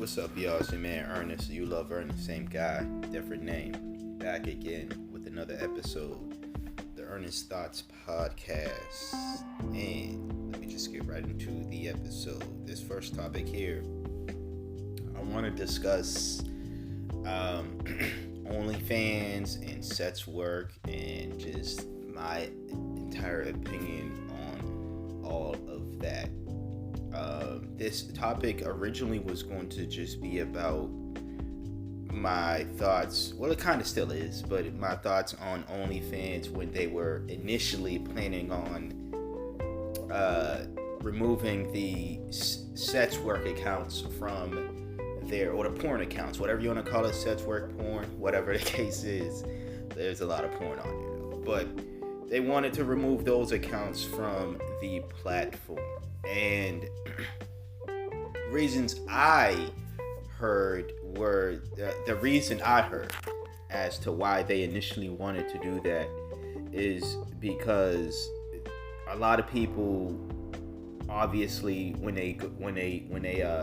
What's up, y'all? It's your man Ernest. You love Ernest, same guy, different name. Back again with another episode, the Ernest Thoughts Podcast. And let me just get right into the episode. This first topic here, I want to discuss OnlyFans and sex work and just my entire opinion on all of that. This topic originally was going to just be about my thoughts, well, it kind of still is, but my thoughts on OnlyFans when they were initially planning on removing the sex work accounts from or the porn accounts, whatever you want to call it, sex work, porn, whatever the case is. There's a lot of porn on there, though. But they wanted to remove those accounts from the platform. And reasons I heard were the reason I heard as to why they initially wanted to do that is because a lot of people obviously when they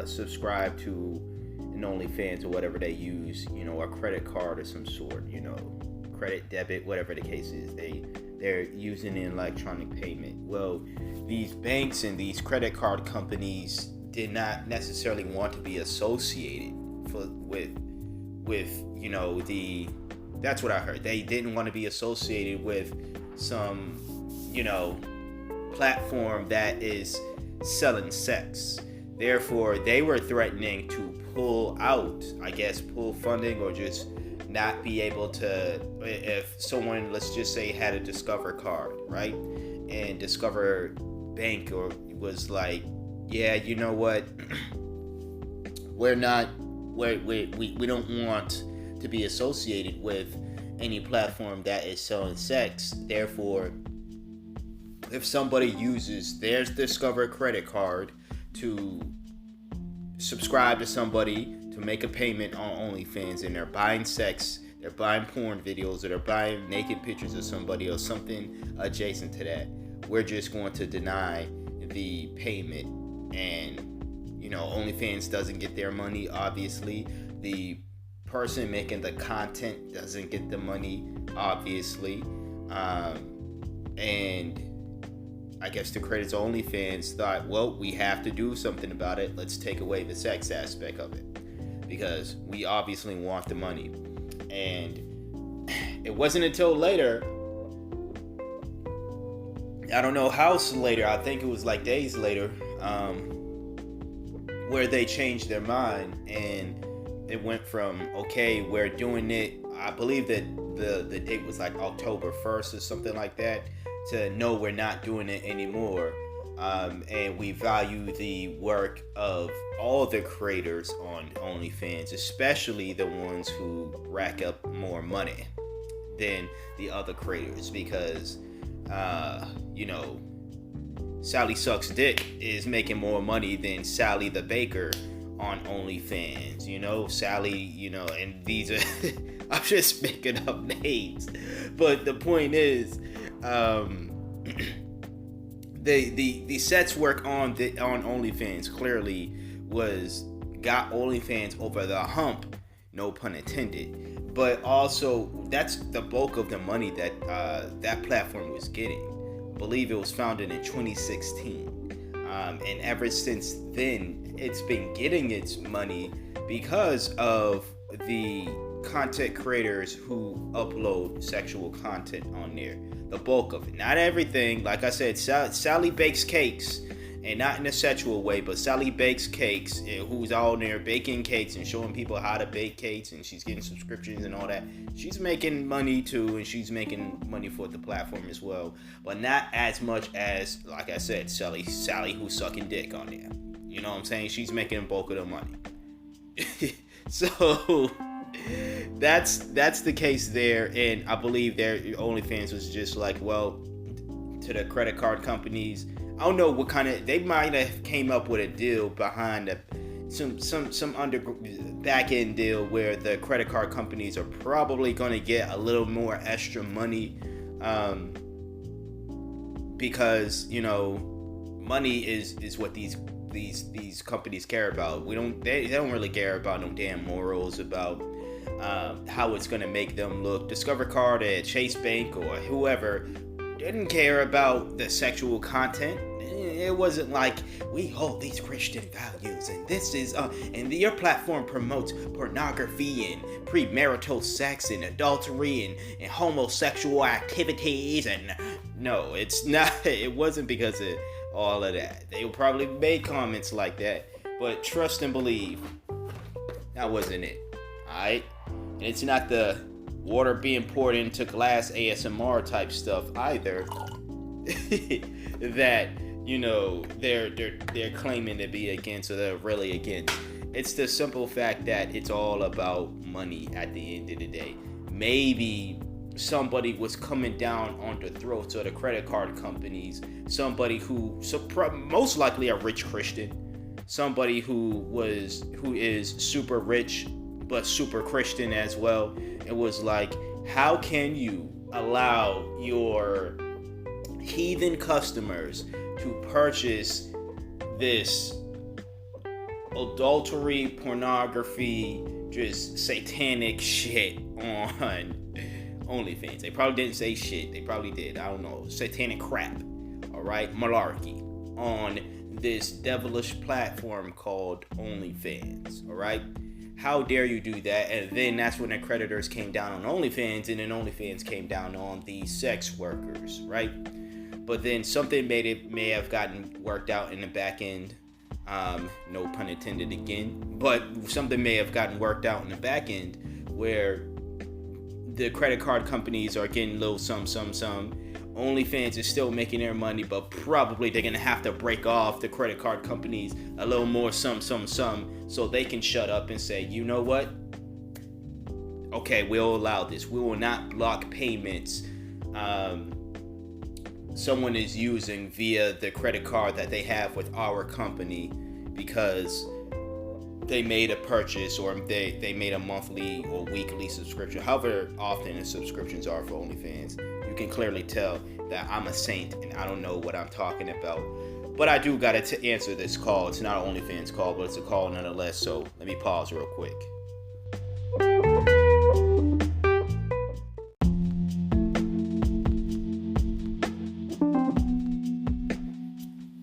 subscribe to an OnlyFans or whatever they use, a credit card of some sort, credit, debit, whatever the case is, they're using an electronic payment. Well, these banks and these credit card companies did not necessarily want to be associated with that's what I heard. They didn't want to be associated with some, platform that is selling sex. Therefore, they were threatening to pull funding or just not be able to, if someone, let's just say, had a Discover card, right? And Discover Bank was like, yeah, you know what? we don't want to be associated with any platform that is selling sex. Therefore, if somebody uses their Discover credit card to subscribe to somebody to make a payment on OnlyFans and they're buying sex, they're buying porn videos, or they're buying naked pictures of somebody or something adjacent to that, we're just going to deny the payment. And OnlyFans doesn't get their money. Obviously, the person making the content doesn't get the money, obviously. And I guess the creators of OnlyFans thought, well, we have to do something about it. Let's take away the sex aspect of it because we obviously want the money. And it wasn't until later, I don't know how later, I think it was like days later, where they changed their mind and it went from, okay, we're doing it, I believe that the date was like October 1st or something like that, to no, we're not doing it anymore. And we value the work of all the creators on OnlyFans, especially the ones who rack up more money than the other creators, because Sally Sucks Dick is making more money than Sally the Baker on OnlyFans, Sally, and these are I'm just making up names, but the point is, the sex work on OnlyFans clearly got OnlyFans over the hump, no pun intended, but also that's the bulk of the money that that platform was getting. I believe it was founded in 2016, and ever since then it's been getting its money because of the content creators who upload sexual content on there. The bulk of it, not everything. Like I said, Sally bakes cakes, and not in a sexual way, but Sally bakes cakes, who's out there baking cakes and showing people how to bake cakes, and she's getting subscriptions and all that. She's making money too, and she's making money for the platform as well, but not as much as, like I said, Sally who's sucking dick on there. You know what I'm saying? She's making the bulk of the money. So that's the case there, and I believe their OnlyFans was just like, well, to the credit card companies, I don't know what kind of, they might have came up with a deal behind some under back end deal where the credit card companies are probably going to get a little more extra money, because money is what these these companies care about. They don't really care about no damn morals about how it's gonna make them look. Discover Card at Chase Bank or whoever didn't care about the sexual content. It wasn't like, we hold these Christian values and this is and your platform promotes pornography and premarital sex and adultery and homosexual activities. And no, it's not. It wasn't because of all of that. They probably made comments like that, but trust and believe, that wasn't it. Alright? And it's not the water being poured into glass ASMR type stuff either that, you know, they're claiming to be against, or they're really against. It's the simple fact that it's all about money at the end of the day. Maybe somebody was coming down on the throats of the credit card companies, somebody who most likely a rich Christian, somebody who is super rich but super Christian as well. It was like, how can you allow your heathen customers to purchase this adultery, pornography, just satanic shit on OnlyFans? They probably didn't say shit. They probably did. I don't know. Satanic crap. Alright? Malarkey. On this devilish platform called OnlyFans. Alright? How dare you do that? And then that's when the creditors came down on OnlyFans, and then OnlyFans came down on the sex workers. Right? But then something may have gotten worked out in the back end. No pun intended again. But something may have gotten worked out in the back end where the credit card companies are getting a little some. OnlyFans is still making their money, but probably they're going to have to break off the credit card companies a little more some, so they can shut up and say, you know what? Okay, we'll allow this. We will not block payments someone is using via the credit card that they have with our company because they made a purchase, or they made a monthly or weekly subscription. However often the subscriptions are for OnlyFans, you can clearly tell that I'm a saint and I don't know what I'm talking about. But I do gotta answer this call. It's not an OnlyFans call, but it's a call nonetheless. So let me pause real quick.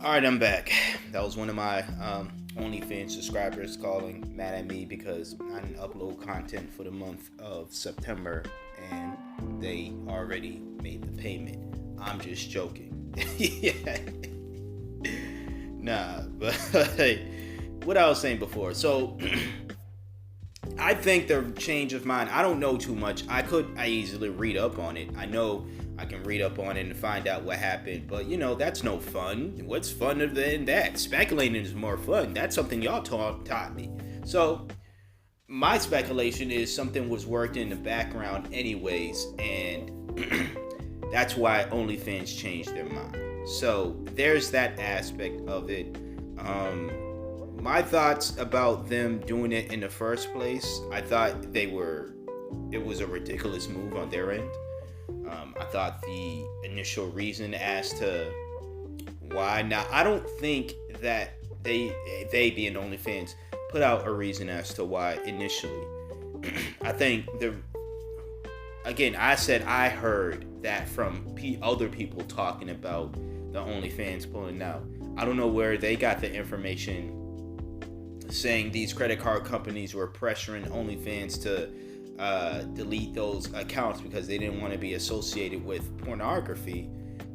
All right, I'm back. That was one of my OnlyFans subscribers calling, mad at me because I didn't upload content for the month of September and they already made the payment. I'm just joking. Yeah. Nah, but what I was saying before. So I think the change of mind, I don't know too much. I easily read up on it. I know I can read up on it and find out what happened, but you know, that's no fun. What's funner than that? Speculating is more fun. That's something y'all taught me. So my speculation is something was worked in the background anyways, and that's why OnlyFans changed their mind. So there's that aspect of it. My thoughts about them doing it in the first place, I thought it was a ridiculous move on their end. I thought the initial reason as to why. Now, I don't think that they being OnlyFans put out a reason as to why initially. I think I said I heard that from other people talking about the OnlyFans pulling out. I don't know where they got the information saying these credit card companies were pressuring OnlyFans to delete those accounts because they didn't want to be associated with pornography.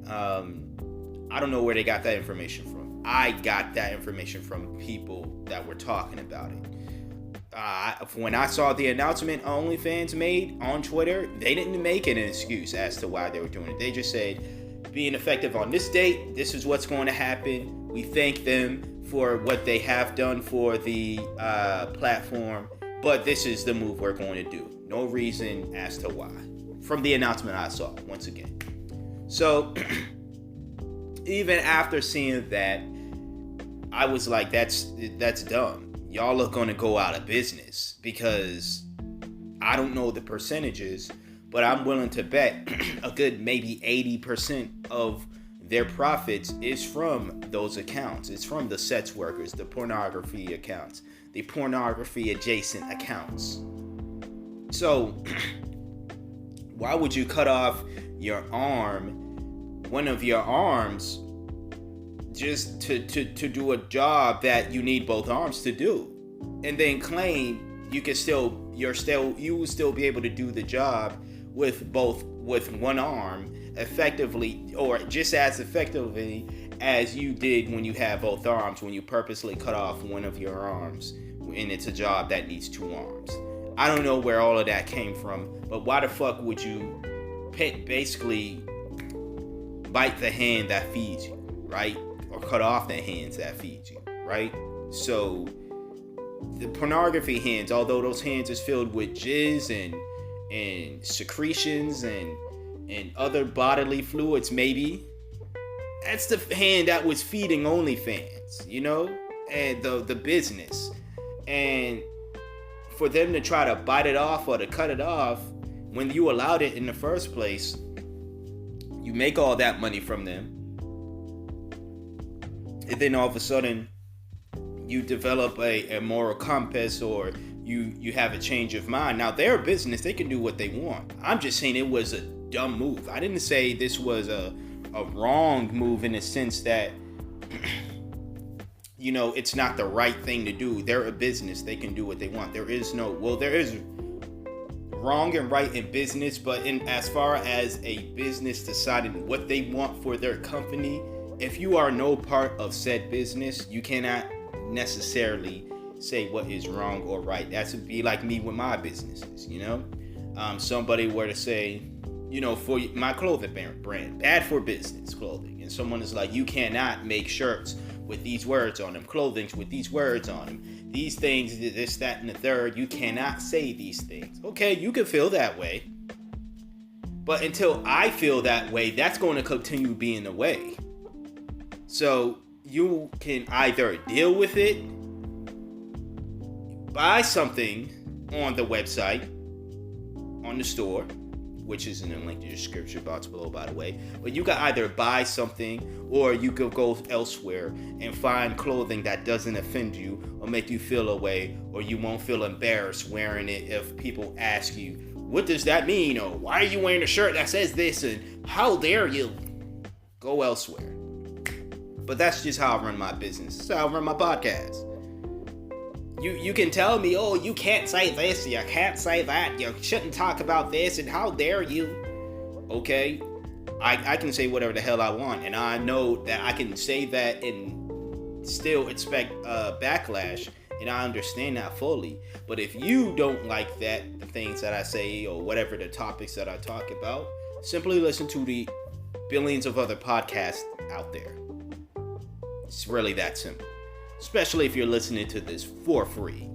I don't know where they got that information from. I got that information from people that were talking about it. When I saw the announcement OnlyFans made on Twitter, they didn't make an excuse as to why they were doing it. They just said, being effective on this date, this is what's going to happen. We thank them for what they have done for the platform, but this is the move we're going to do. No reason as to why. From the announcement I saw, once again. So, even after seeing that, I was like, that's dumb. Y'all are going to go out of business, because I don't know the percentages, but I'm willing to bet a good maybe 80% of their profits is from those accounts. It's from the sex workers, the pornography accounts, the pornography adjacent accounts. So why would you cut off your arm, one of your arms, just to do a job that you need both arms to do, and then claim you will still be able to do the job with one arm effectively, or just as effectively as you did when you have both arms, when you purposely cut off one of your arms and it's a job that needs two arms. I don't know where all of that came from, but why the fuck would you basically bite the hand that feeds you, right? Or cut off the hands that feed you, right? So the pornography hands, although those hands is filled with jizz and secretions and other bodily fluids, maybe that's the hand that was feeding OnlyFans, and the business. And for them to try to bite it off or to cut it off when you allowed it in the first place, you make all that money from them, and then all of a sudden you develop a moral compass, or you have a change of mind. Now, they're a business, they can do what they want. I'm just saying it was a dumb move. I didn't say this was a wrong move in the sense that it's not the right thing to do. They're a business, they can do what they want. There is wrong and right in business, but as far as a business deciding what they want for their company, if you are no part of said business, you cannot necessarily say what is wrong or right. That would be like me with my businesses, somebody were to say, for my clothing brand, bad for business clothing, and someone is like, you cannot make shirts with these words on them, clothing with these words on them, these things, this, that, and the third, you cannot say these things. Okay, you can feel that way, but until I feel that way, that's going to continue being the way. So you can either deal with it, buy something on the website, on the store, which is in the link to the description box below, by the way. But you can either buy something, or you could go elsewhere and find clothing that doesn't offend you or make you feel a way, or you won't feel embarrassed wearing it if people ask you, what does that mean? Or why are you wearing a shirt that says this? And how dare you? Go elsewhere. But that's just how I run my business. That's how I run my podcast. You can tell me, oh, you can't say this, you can't say that, you shouldn't talk about this, and how dare you? Okay, I can say whatever the hell I want, and I know that I can say that and still expect backlash, and I understand that fully. But if you don't like that, the things that I say, or whatever the topics that I talk about, simply listen to the billions of other podcasts out there. It's really that simple. Especially if you're listening to this for free.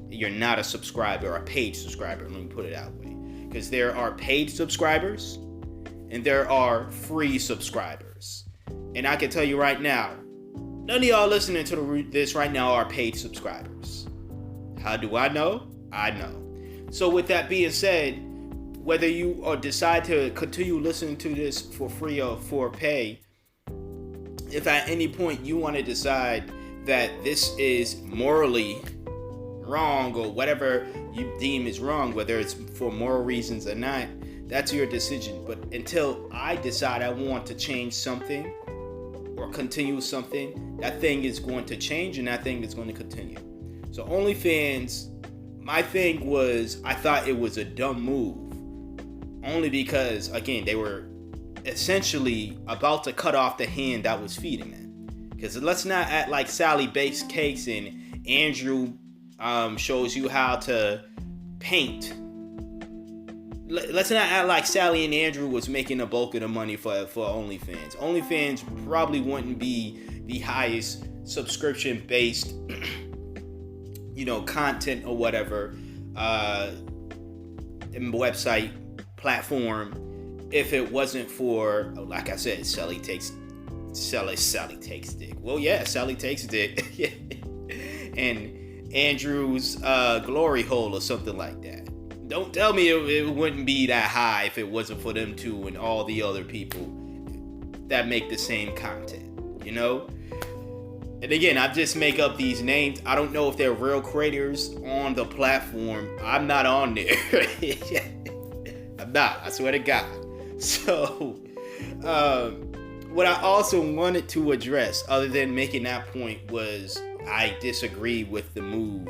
You're not a subscriber or a paid subscriber, let me put it that way. Because there are paid subscribers and there are free subscribers. And I can tell you right now, none of y'all listening to this right now are paid subscribers. How do I know? I know. So with that being said, whether you decide to continue listening to this for free or for pay, if at any point you want to decide that this is morally wrong or whatever you deem is wrong, whether it's for moral reasons or not, that's your decision. But until I decide I want to change something or continue something, that thing is going to change and that thing is going to continue. So OnlyFans, my thing was, I thought it was a dumb move. Only because, again, they were essentially about to cut off the hand that was feeding them. Because let's not act like Sally bakes cakes and Andrew shows you how to paint. Let's not act like Sally and Andrew was making the bulk of the money for OnlyFans. OnlyFans probably wouldn't be the highest subscription-based, content or whatever website platform if it wasn't for, like I said, Sally takes dick. Well, yeah, Sally takes dick. And Andrew's glory hole or something like that. Don't tell me it wouldn't be that high if it wasn't for them two and all the other people that make the same content, you know? And again, I just make up these names. I don't know if they're real creators on the platform. I'm not on there. I'm not, I swear to God. So, what I also wanted to address, other than making that point, was I disagree with the move.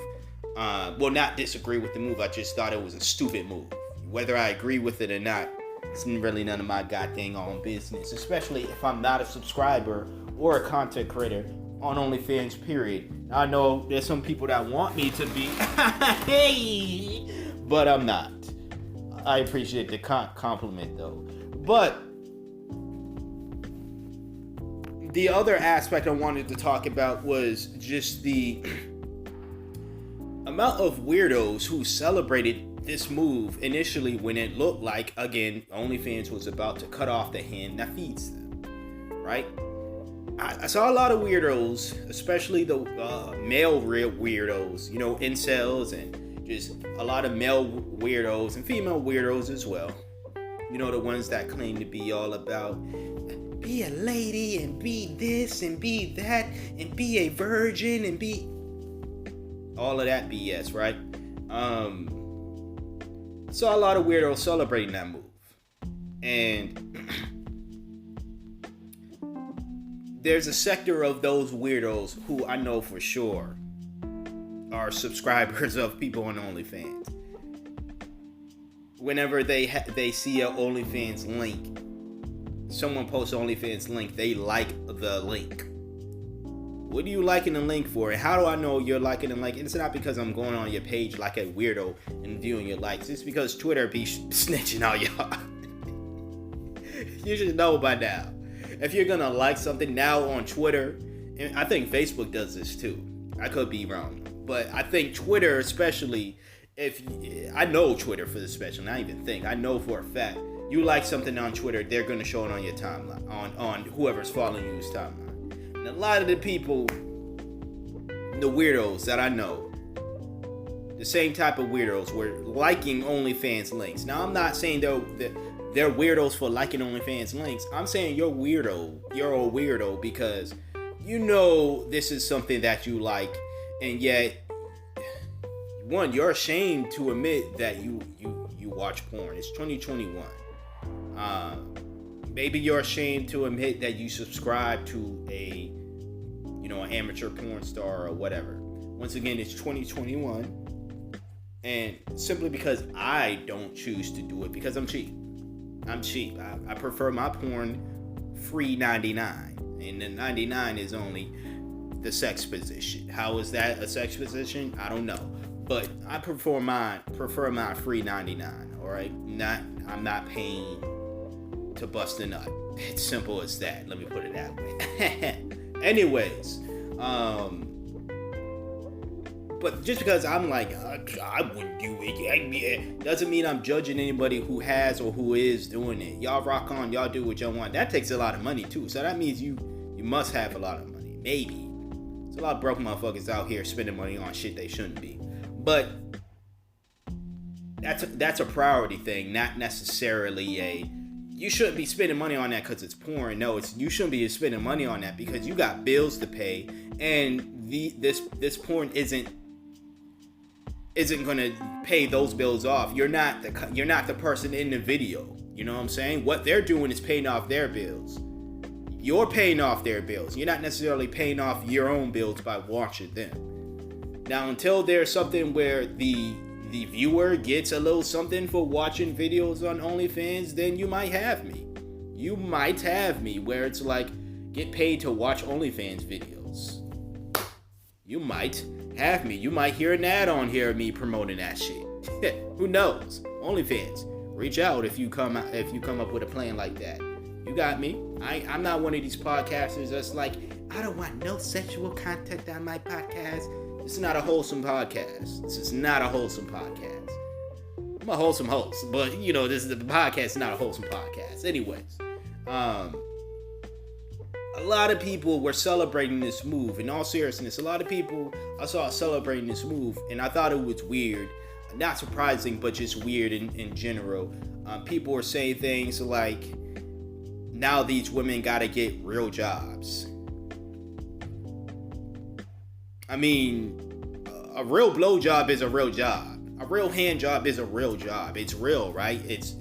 Well, not disagree with the move. I just thought it was a stupid move. Whether I agree with it or not, it's really none of my goddamn own business. Especially if I'm not a subscriber or a content creator on OnlyFans, period. I know there's some people that want me to be, but I'm not. I appreciate the compliment though. But the other aspect I wanted to talk about was just the amount of weirdos who celebrated this move initially when it looked like, again, OnlyFans was about to cut off the hand that feeds them, right? I saw a lot of weirdos, especially the male real weirdos, you know, incels, and just a lot of male weirdos and female weirdos as well. You know, the ones that claim to be all about be a lady and be this and be that and be a virgin and be all of that BS, right? I saw a lot of weirdos celebrating that move. And there's a sector of those weirdos who I know for sure are subscribers of people on OnlyFans. Whenever they see a OnlyFans link, someone posts OnlyFans link, they like the link. What are you liking the link for? And how do I know you're liking the link? It's not because I'm going on your page like a weirdo and viewing your likes. It's because Twitter be snitching on y'all. You should know by now. If you're gonna like something now on Twitter, and I think Facebook does this too. I could be wrong, but I think Twitter, especially, I know Twitter for this special, not even think. I know for a fact, you like something on Twitter, they're gonna show it on your timeline, on whoever's following you's timeline. And a lot of the people, the weirdos that I know, the same type of weirdos were liking OnlyFans links. Now, I'm not saying they're weirdos for liking OnlyFans links. I'm saying you're weirdo. You're a weirdo because you know this is something that you like, and yet, one, you're ashamed to admit that you watch porn. It's 2021. Maybe you're ashamed to admit that you subscribe to an amateur porn star or whatever. Once again, it's 2021, and simply because I don't choose to do it because I'm cheap. I prefer my porn free 99, and the 99 is only the sex position. How is that a sex position? I don't know, but I prefer mine free 99. All right, I'm not paying to bust a nut. It's simple as that. Let me put it that way. Anyways, but just because I'm like, I wouldn't do it, doesn't mean I'm judging anybody who has or who is doing it. Y'all rock on, y'all do what y'all want. That takes a lot of money too. So that means you must have a lot of money. Maybe. There's a lot of broke motherfuckers out here spending money on shit they shouldn't be. But that's a priority thing, not necessarily you shouldn't be spending money on that because it's porn. No, you shouldn't be spending money on that because you got bills to pay, and this porn isn't going to pay those bills off. You're not the person in the video. You know what I'm saying? What they're doing is paying off their bills. You're paying off their bills. You're not necessarily paying off your own bills by watching them. Now, until there's something where the viewer gets a little something for watching videos on OnlyFans, then you might have me. You might have me where it's like, get paid to watch OnlyFans videos. You might have me. You might hear an ad on here of me promoting that shit. Who knows? OnlyFans, reach out if you come up with a plan like that. You got me. I'm not one of these podcasters that's like, I don't want no sexual content on my podcast. This is not a wholesome podcast. I'm a wholesome host, but the podcast is not a wholesome podcast. Anyways, a lot of people were celebrating this move. In all seriousness, a lot of people I saw celebrating this move, and I thought it was weird. Not surprising, but just weird in general. People were saying things like, now these women gotta get real jobs. I mean, a real blow job is a real job. A real hand job is a real job. It's real, right? It's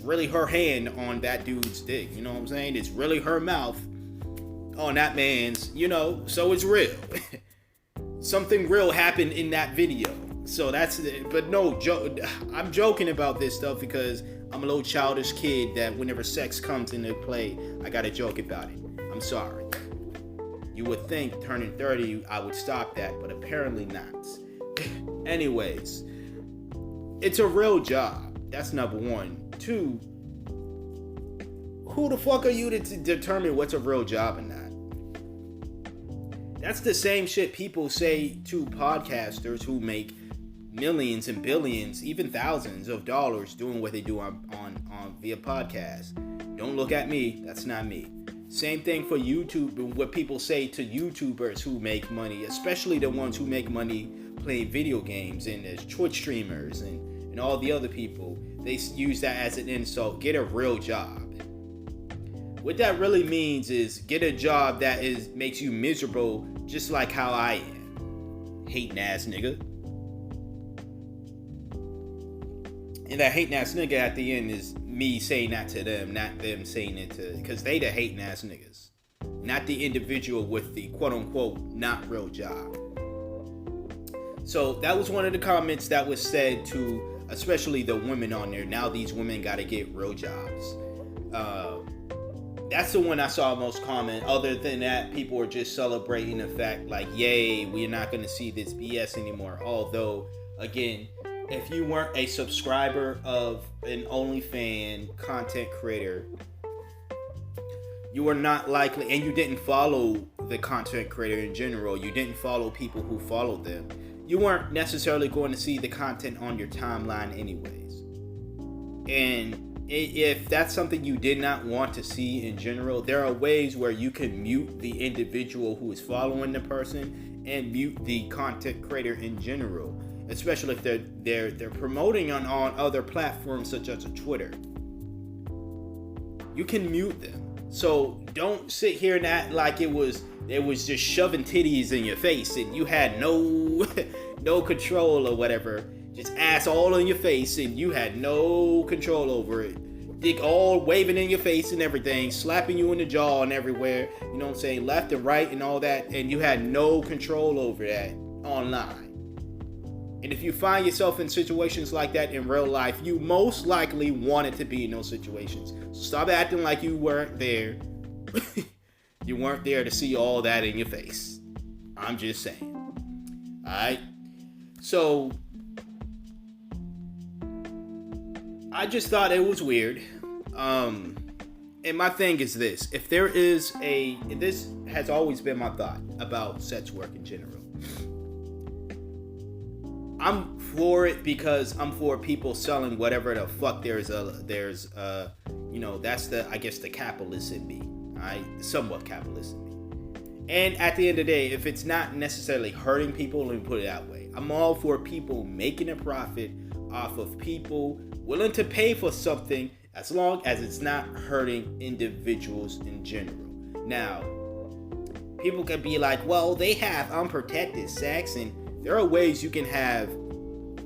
really her hand on that dude's dick. You know what I'm saying? It's really her mouth on that man's, so it's real. Something real happened in that video. So that's it. But no, I'm joking about this stuff because I'm a little childish kid that whenever sex comes into play, I gotta joke about it. I'm sorry. You would think turning 30, I would stop that, but apparently not. Anyways, it's a real job. That's number one. Two, who the fuck are you to determine what's a real job or not? That's the same shit people say to podcasters who make millions and billions, even thousands of dollars doing what they do on via podcast. Don't look at me. That's not me. Same thing for YouTube. What people say to YouTubers who make money, especially the ones who make money playing video games and as Twitch streamers and all the other people, they use that as an insult. Get a real job. What that really means is get a job that makes you miserable, just like how I am. Hating ass nigga. And that hating ass nigga at the end is me saying that to them, not them saying it to, because they the hating ass niggas, not the individual with the quote unquote not real job. So that was one of the comments that was said to, especially the women on there. Now these women got to get real jobs. That's the one I saw most comment. Other than that, people were just celebrating the fact like, yay, we're not going to see this BS anymore. Although, again, if you weren't a subscriber of an OnlyFans content creator, you were not likely, and you didn't follow the content creator in general, you didn't follow people who followed them, you weren't necessarily going to see the content on your timeline anyways. And if that's something you did not want to see in general, there are ways where you can mute the individual who is following the person and mute the content creator in general, especially if they're promoting on other platforms such as Twitter. You can mute them. So don't sit here and act like it was just shoving titties in your face and you had no control or whatever. Just ass all in your face and you had no control over it. Dick all waving in your face and everything, slapping you in the jaw and everywhere, you know what I'm saying, left and right and all that, and you had no control over that online. And if you find yourself in situations like that in real life, you most likely wanted to be in those situations. So stop acting like you weren't there. You weren't there to see all that in your face. I'm just saying. Alright? So I just thought it was weird. And my thing is this. If there is this has always been my thought about sex work in general. I'm for it because I'm for people selling whatever the fuck that's the, I guess, the capitalist in me. Alright? Somewhat capitalist in me. And at the end of the day, if it's not necessarily hurting people, let me put it that way. I'm all for people making a profit off of people willing to pay for something as long as it's not hurting individuals in general. Now, people can be like, well, they have unprotected sex, and there are ways you can have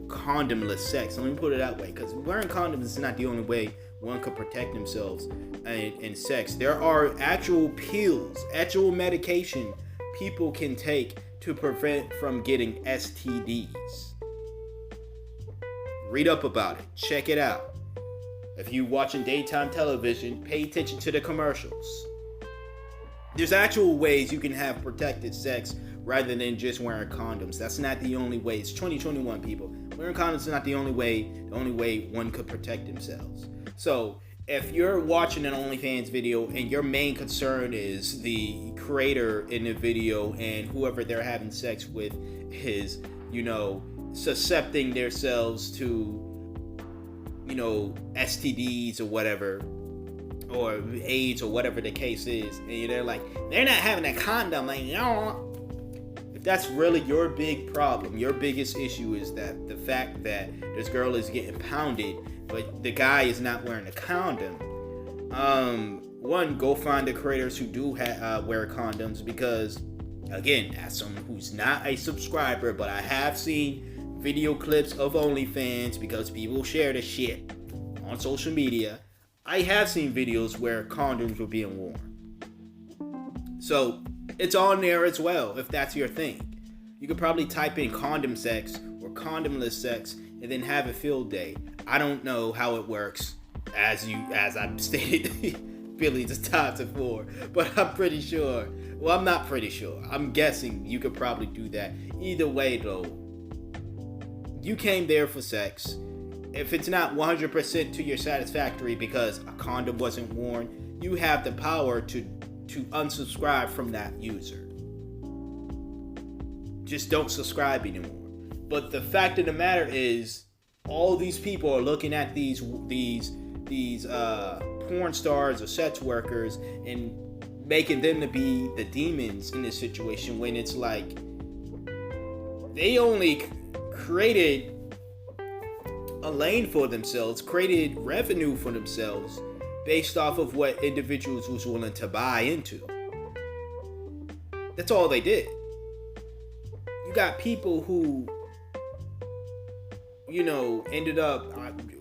condomless sex. Let me put it that way, because wearing condoms is not the only way one could protect themselves in sex. There are actual pills, actual medication people can take to prevent from getting STDs. Read up about it. Check it out. If you're watching daytime television, pay attention to the commercials. There's actual ways you can have protected sex rather than just wearing condoms. That's not the only way. It's 2021, people. Wearing condoms is not the only way one could protect themselves. So if you're watching an OnlyFans video and your main concern is the creator in the video and whoever they're having sex with is, suscepting themselves to, STDs or whatever, or AIDS or whatever the case is, and they're like, they're not having a condom, like, if that's really your big problem, your biggest issue is that the fact that this girl is getting pounded, but the guy is not wearing a condom, one, go find the creators who do wear condoms, because again, as someone who's not a subscriber, but I have seen video clips of OnlyFans because people share the shit on social media. I have seen videos where condoms were being worn. So it's on there as well if that's your thing. You could probably type in condom sex or condomless sex and then have a field day. I don't know how it works, as I've stated, Billy the top to 4, but I'm pretty sure. Well, I'm not pretty sure. I'm guessing you could probably do that. Either way, though, you came there for sex. If it's not 100% to your satisfactory because a condom wasn't worn, you have the power to unsubscribe from that user. Just don't subscribe anymore. But the fact of the matter is, all these people are looking at these porn stars or sex workers and making them to be the demons in this situation, when it's like they only created a lane for themselves, created revenue for themselves based off of what individuals was willing to buy into. That's all they did. You got people who, ended up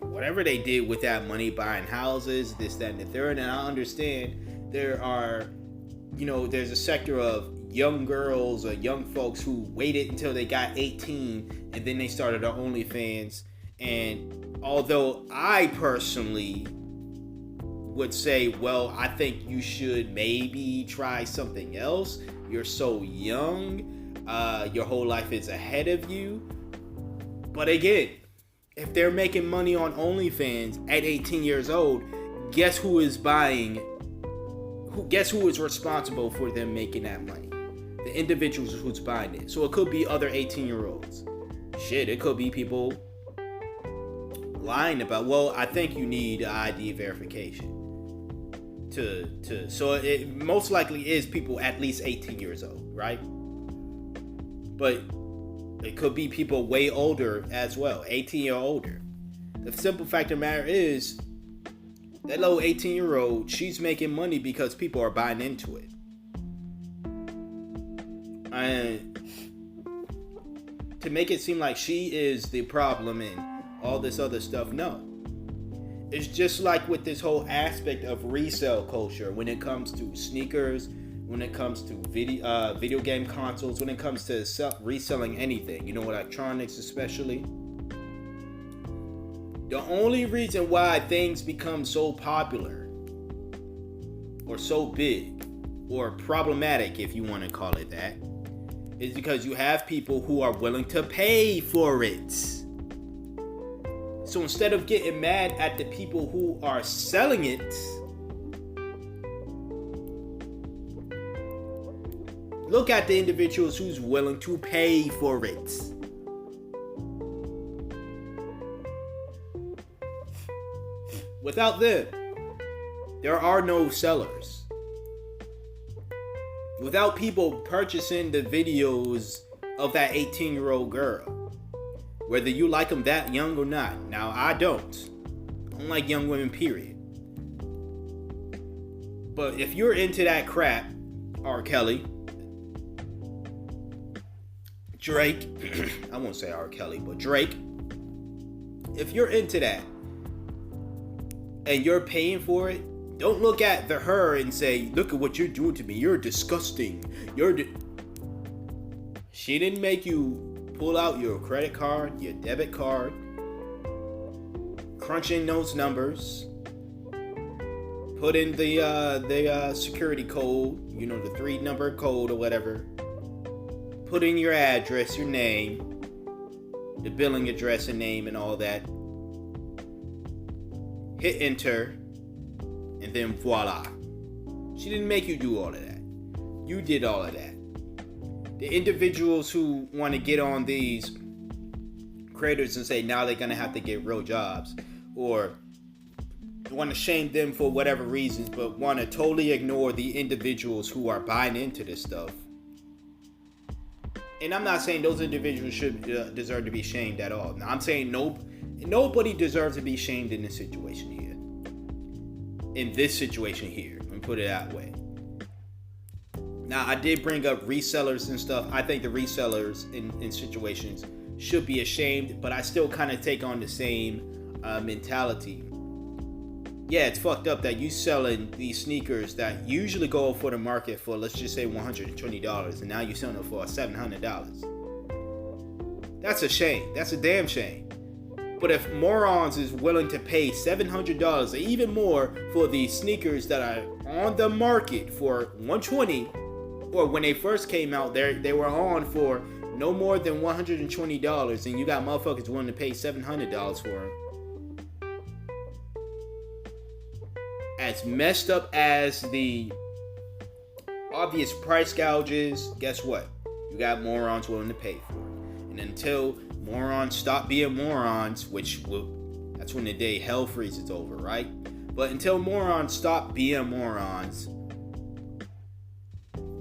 whatever they did with that money, buying houses, this, that, and the third. And I understand there are, there's a sector of young girls or young folks who waited until they got 18 and then they started their OnlyFans. And although I personally would say, well, I think you should maybe try something else. You're so young. Your whole life is ahead of you. But again, if they're making money on OnlyFans at 18 years old, guess who is responsible for them making that money? The individuals who's buying it. So it could be other 18-year-olds. Shit, it could be people lying about, well, I think you need ID verification. So it most likely is people at least 18 years old, right? But it could be people way older as well, 18 or older. The simple fact of the matter is, that little 18-year-old, she's making money because people are buying into it. And to make it seem like she is the problem and all this other stuff, no. It's just like with this whole aspect of resale culture when it comes to sneakers, when it comes to video game consoles, when it comes to reselling anything, electronics especially. The only reason why things become so popular or so big or problematic, if you want to call it that, is because you have people who are willing to pay for it. So instead of getting mad at the people who are selling it, look at the individuals who's willing to pay for it. Without them, there are no sellers. Without people purchasing the videos of that 18-year-old girl, whether you like them that young or not. Now, I don't. I don't like young women, period. But if you're into that crap, R. Kelly, Drake, I won't say R. Kelly, but Drake, if you're into that and you're paying for it, don't look at her and say, look at what you're doing to me. You're disgusting. She didn't make you pull out your credit card, your debit card, crunch in those numbers, put in the security code, the 3-number code or whatever. Put in your address, your name, the billing address and name and all that. Hit enter, and then voila. She didn't make you do all of that. You did all of that. The individuals who want to get on these creators and say now they're going to have to get real jobs, or want to shame them for whatever reasons, but want to totally ignore the individuals who are buying into this stuff. And I'm not saying those individuals should deserve to be shamed at all. Now, I'm saying nobody deserves to be shamed in this situation here. In this situation here. and put it that way. Now, I did bring up resellers and stuff. I think the resellers in situations should be ashamed, but I still kind of take on the same mentality. Yeah, it's fucked up that you selling these sneakers that usually go for the market for, let's just say, $120, and now you're selling them for $700. That's a shame. That's a damn shame. But if morons is willing to pay $700 or even more for the sneakers that are on the market for $120, or when they first came out, they were on for no more than $120, and you got motherfuckers willing to pay $700 for them. As messed up as the obvious price gouges, guess what? You got morons willing to pay for it. And until morons stop being morons, that's when the day hell freezes over, right? But until morons stop being morons,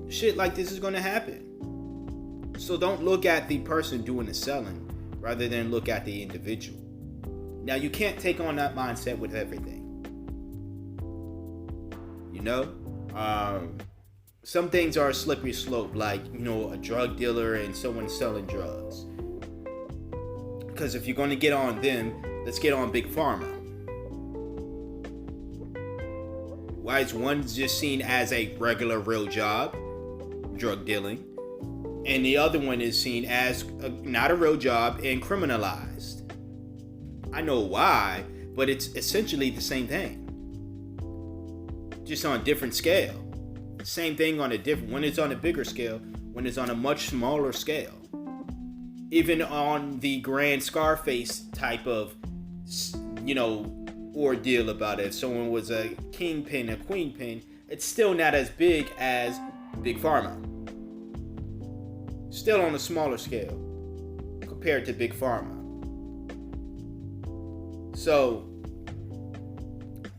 shit like this is going to happen. So don't look at the person doing the selling rather than look at the individual. Now, you can't take on that mindset with everything. You know, some things are a slippery slope, like, you know, a drug dealer and someone selling drugs. Because if you're going to get on them, let's get on Big Pharma. Why is one just seen as a regular real job, drug dealing, and the other one is seen as not a real job and criminalized? I know why, but it's essentially the same thing. Just on a different scale. Same thing on a different, when it's on a bigger scale, when it's on a much smaller scale. Even on the grand Scarface type of, you know, ordeal about it. If someone was a kingpin, a queenpin, it's still not as big as Big Pharma. Still on a smaller scale compared to Big Pharma. So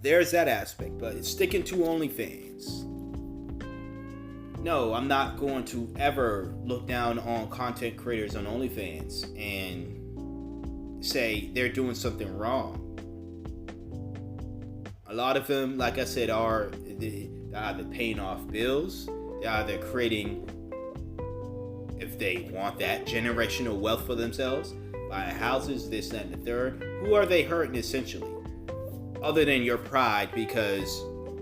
there's that aspect, but sticking to OnlyFans. No, I'm not going to ever look down on content creators on OnlyFans and say they're doing something wrong. A lot of them, like I said, they're either paying off bills, they're either creating, if they want that, generational wealth for themselves, buying houses, this, that, and the third. Who are they hurting essentially? Other than your pride, because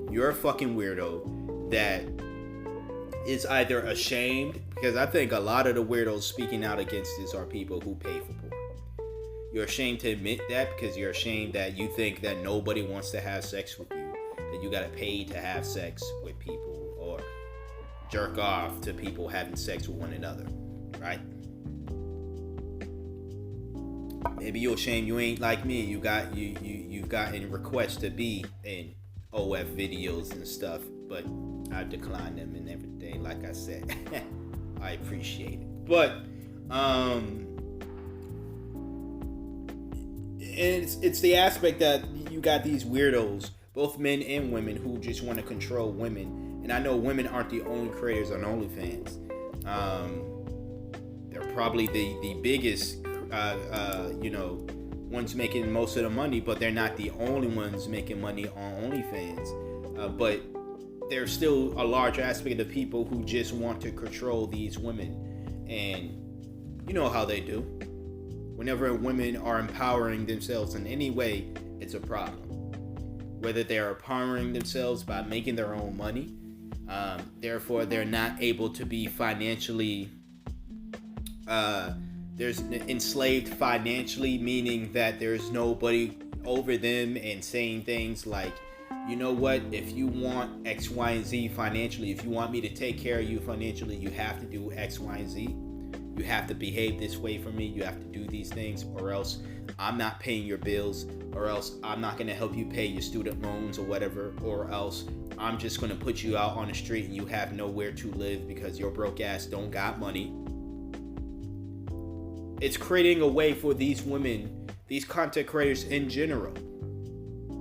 you're a fucking weirdo that is either ashamed, because I think a lot of the weirdos speaking out against this are people who pay for porn. You're ashamed to admit that because you're ashamed that you think that nobody wants to have sex with you, that you gotta pay to have sex with people or jerk off to people having sex with one another, right? Maybe you're ashamed you ain't like me. You've gotten requests to be in OF videos and stuff, but I declined them and everything. Like I said, I appreciate it, but it's the aspect that you got these weirdos, both men and women, who just want to control women. And I know women aren't the only creators on OnlyFans. They're probably the biggest, ones making most of the money, but they're not the only ones making money on OnlyFans. But there's still a large aspect of people who just want to control these women. And you know how they do. Whenever women are empowering themselves in any way, it's a problem. Whether they are empowering themselves by making their own money, therefore they're not able to be financially there's enslaved financially, meaning that there's nobody over them and saying things like, you know what, if you want X, Y, and Z financially, if you want me to take care of you financially, you have to do X, Y, and Z. You have to behave this way for me. You have to do these things, or else I'm not paying your bills, or else I'm not going to help you pay your student loans or whatever, or else I'm just going to put you out on the street and you have nowhere to live because your broke ass don't got money. It's creating a way for these women, these content creators in general,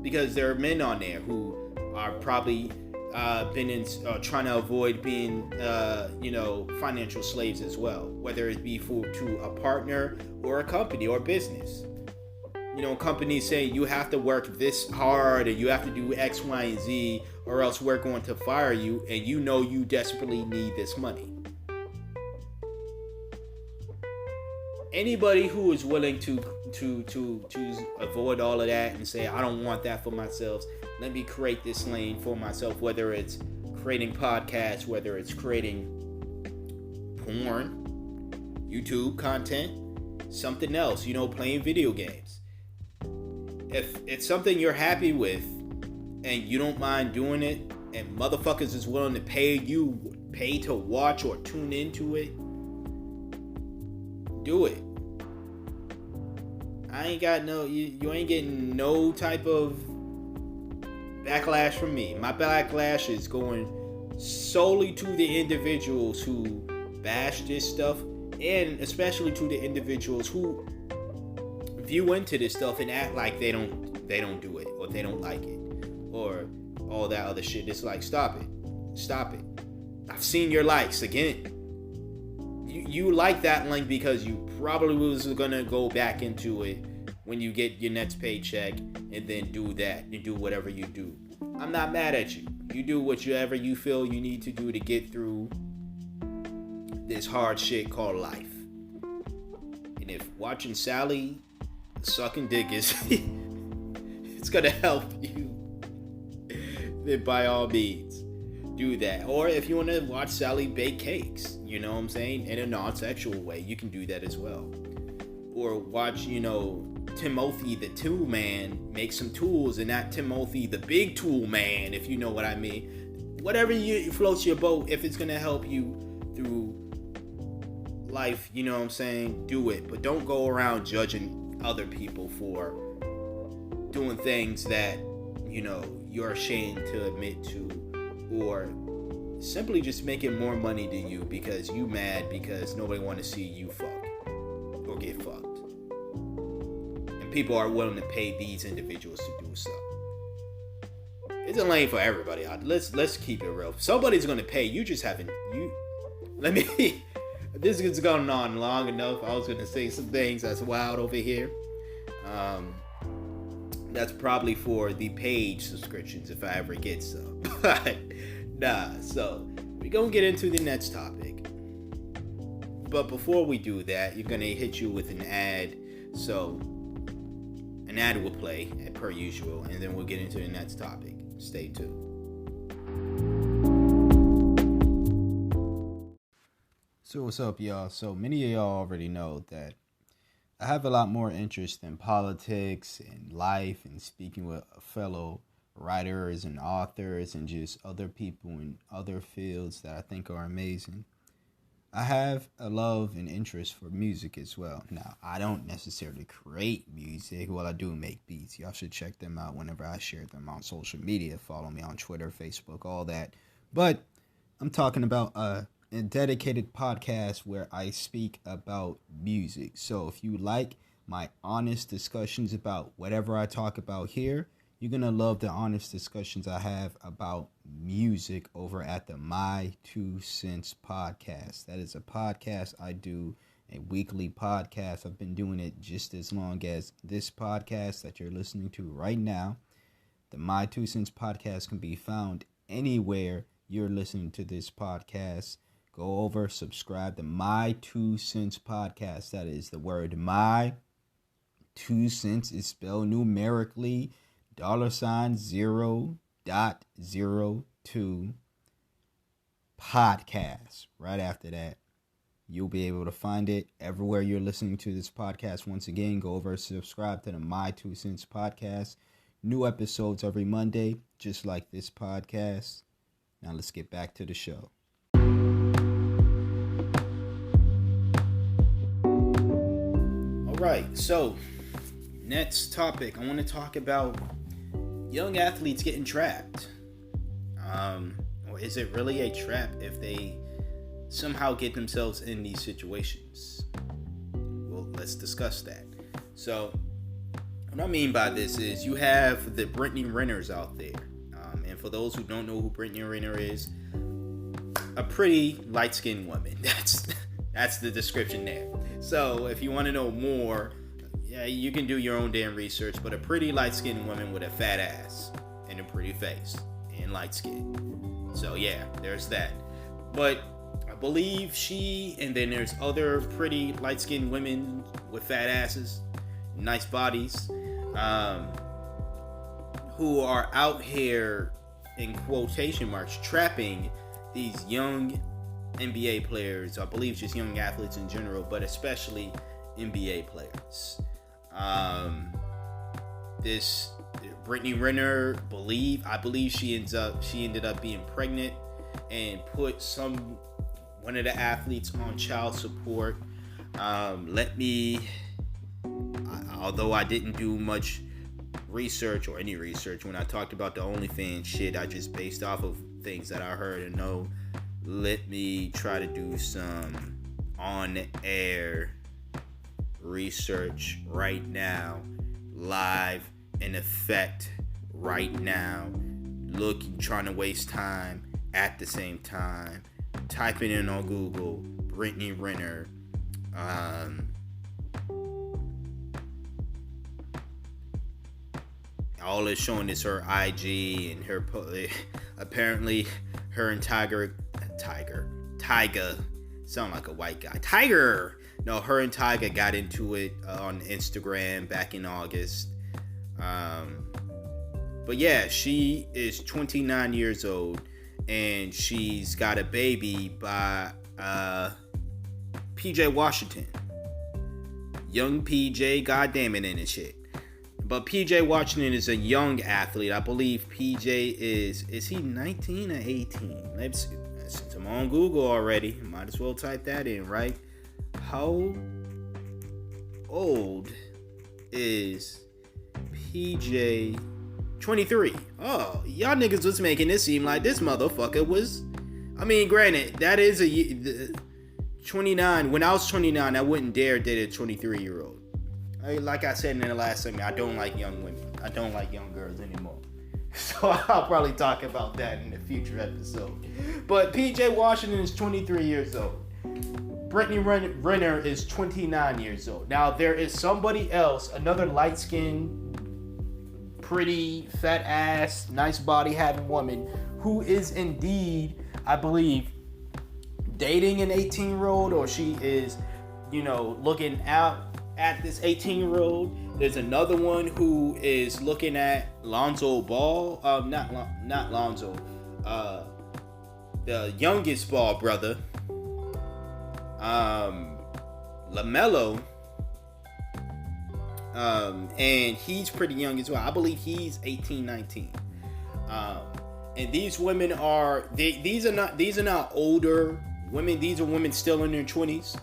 because there are men on there who are probably trying to avoid being, financial slaves as well, whether it be to a partner or a company or business. companies say you have to work this hard and you have to do X, Y, and Z or else we're going to fire you, and you desperately need this money. Anybody who is willing to avoid all of that and say, I don't want that for myself, let me create this lane for myself, whether it's creating podcasts, whether it's creating porn, YouTube content, something else, playing video games. If it's something you're happy with and you don't mind doing it, and motherfuckers is willing to pay to watch or tune into it, do it. I ain't got you ain't getting no type of backlash from me. My backlash is going solely to the individuals who bash this stuff, and especially to the individuals who view into this stuff and act like they don't do it, or they don't like it, or all that other shit. It's like, stop it. I've seen your likes again. You like that link because you probably was gonna go back into it when you get your next paycheck, and then do that and do whatever you do. I'm not mad at you. You do whatever you feel you need to do to get through this hard shit called life. And if watching Sally sucking dick is it's gonna help you, then by all means do that. Or if you want to watch Sally bake cakes, in a non-sexual way, you can do that as well. Or watch, Timothy the tool man make some tools, and not Timothy the big tool man, if you know what I mean. Whatever floats your boat, if it's gonna help you through life, do it. But don't go around judging other people for doing things that you're ashamed to admit to, or simply just making more money than you because you mad because nobody want to see you fuck or get fucked. And people are willing to pay these individuals to do so. It's a lane for everybody. Let's keep it real. Somebody's gonna pay. You just haven't. This has gone on long enough. I was gonna say some things that's wild over here. That's probably for the paid subscriptions if I ever get some. But nah. So we're gonna get into the next topic. But before we do that, you're gonna hit you with an ad. So an ad will play per usual, and then we'll get into the next topic. Stay tuned. So what's up, y'all? So many of y'all already know that I have a lot more interest in politics and life and speaking with fellow writers and authors and just other people in other fields that I think are amazing. I have a love and interest for music as well. Now, I don't necessarily create music. Well, I do make beats. Y'all should check them out whenever I share them on social media. Follow me on Twitter, Facebook, all that. But I'm talking about a dedicated podcast where I speak about music. So if you like my honest discussions about whatever I talk about here, you're going to love the honest discussions I have about music over at the My 2 Cents podcast. That is a podcast I do, a weekly podcast. I've been doing it just as long as this podcast that you're listening to right now. The My 2 Cents podcast can be found anywhere you're listening to this podcast. Go over, subscribe to My 2 Cents podcast. That is the word My 2 Cents is spelled numerically $0.02 podcast. Right after that, you'll be able to find it everywhere you're listening to this podcast. Once again, go over, subscribe to the My 2 Cents podcast. New episodes every Monday, just like this podcast. Now let's get back to the show. All right, so next topic, I want to talk about young athletes getting trapped. Or is it really a trap if they somehow get themselves in these situations? Well, let's discuss that. So, what I mean by this is you have the Brittany Renners out there. And for those who don't know who Brittany Renner is, a pretty light-skinned woman. That's the description there. So, if you want to know more, yeah, you can do your own damn research, but a pretty light-skinned woman with a fat ass and a pretty face and light skin. So yeah, there's that. But I believe and then there's other pretty light-skinned women with fat asses, nice bodies, who are out here in quotation marks trapping these young NBA players. I believe just young athletes in general, but especially NBA players. This Brittany Renner, I believe she ended up being pregnant and put one of the athletes on child support. Although I didn't do much research or any research when I talked about the OnlyFans shit, I just based off of things that I heard and know. Let me try to do some on-air research right now, live in effect right now, trying to waste time at the same time, typing in on Google Brittany Renner, all it's showing is her IG and her apparently her and Tyga sound like a white guy. Tiger. No, her and Tyga got into it on Instagram back in August. But yeah, she is 29 years old and she's got a baby by PJ Washington. Young PJ, goddamn it, and shit. But PJ Washington is a young athlete. I believe PJ is he 19 or 18? Let's see. Since I'm on Google already, might as well type that in, right? How old is PJ? 23. Oh, y'all niggas was making it seem like this motherfucker was... I mean, granted, that is 29. When I was 29, I wouldn't dare date a 23-year-old. Like I said in the last segment, I don't like young women. I don't like young girls anymore. So I'll probably talk about that in a future episode. But PJ Washington is 23 years old. Brittany Renner is 29 years old. Now there is somebody else, another light-skinned, pretty, fat ass, nice body having woman who is indeed, I believe, dating an 18-year-old, or she is, looking out at this 18-year-old. There's another one who is looking at Lonzo Ball. Not Lonzo. The youngest Ball brother. LaMelo. And he's pretty young as well. I believe he's 18, 19. And these women these are not older women. These are women still in their 20s.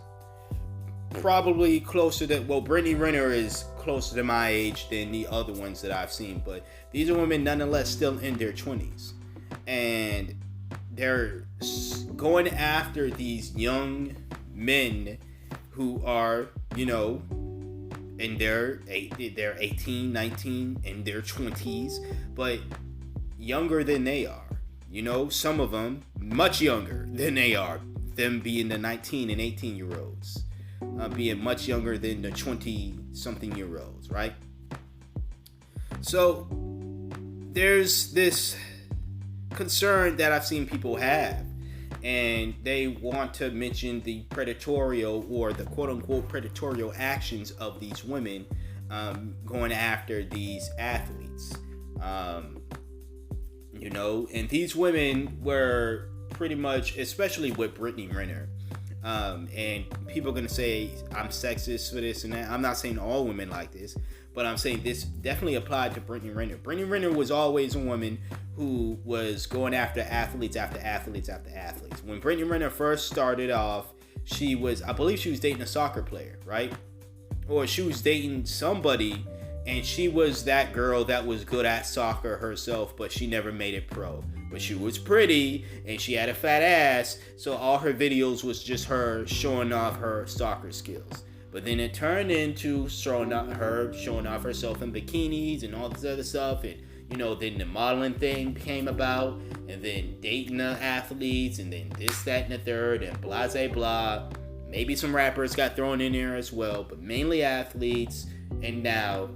Probably closer to, Brittany Renner is closer to my age than the other ones that I've seen, but these are women nonetheless still in their 20s, and they're going after these young men who are, in their 18, 19, in their 20s, but younger than they are. Some of them much younger than they are, them being the 19 and 18 year olds. Being much younger than the 20-something year olds, right? So there's this concern that I've seen people have, and they want to mention the predatorial or the quote-unquote predatorial actions of these women going after these athletes. And these women were pretty much, especially with Brittany Renner, and people are going to say I'm sexist for this and that. I'm not saying all women like this, but I'm saying this definitely applied to Brittany Renner. Brittany Renner was always a woman who was going after athletes after athletes after athletes. When Brittany Renner first started off, I believe she was dating a soccer player, right? Or she was dating somebody, and she was that girl that was good at soccer herself, but she never made it pro. But she was pretty and she had a fat ass, so all her videos was just her showing off her soccer skills. But then it turned into showing off herself in bikinis and all this other stuff, and then the modeling thing came about, and then dating the athletes, and then this, that, and the third, and blah, blah, blah. Maybe some rappers got thrown in there as well, but mainly athletes And now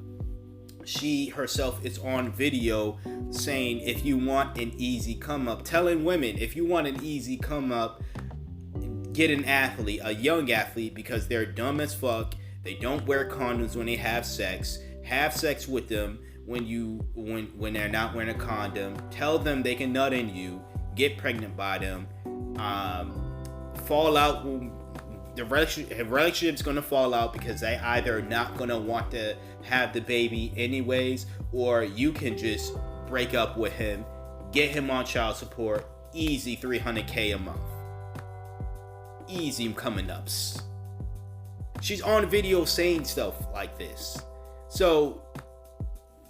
she herself is on video saying, if you want an easy come up, telling women, if you want an easy come up, get an athlete, a young athlete, because they're dumb as fuck. They don't wear condoms when they have sex. Have sex with them when they're not wearing a condom. Tell them they can nut in you. Get pregnant by them. Fall out. The relationship's gonna fall out because they either are not gonna want to have the baby anyways, or you can just break up with him, get him on child support, easy $300K a month. Easy coming ups. She's on video saying stuff like this. So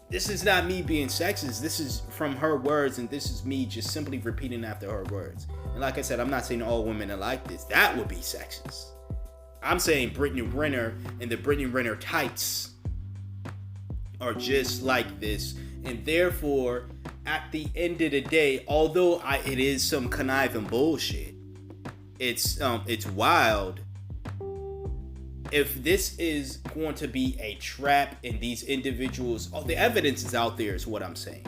this is not me being sexist. This is from her words, and this is me just simply repeating after her words. And like I said, I'm not saying all women are like this. That would be sexist. I'm saying Brittany Renner and the Brittany Renner types are just like this. And therefore, at the end of the day, although it is some conniving bullshit, it's wild. If this is going to be a trap and these individuals, the evidence is out there is what I'm saying.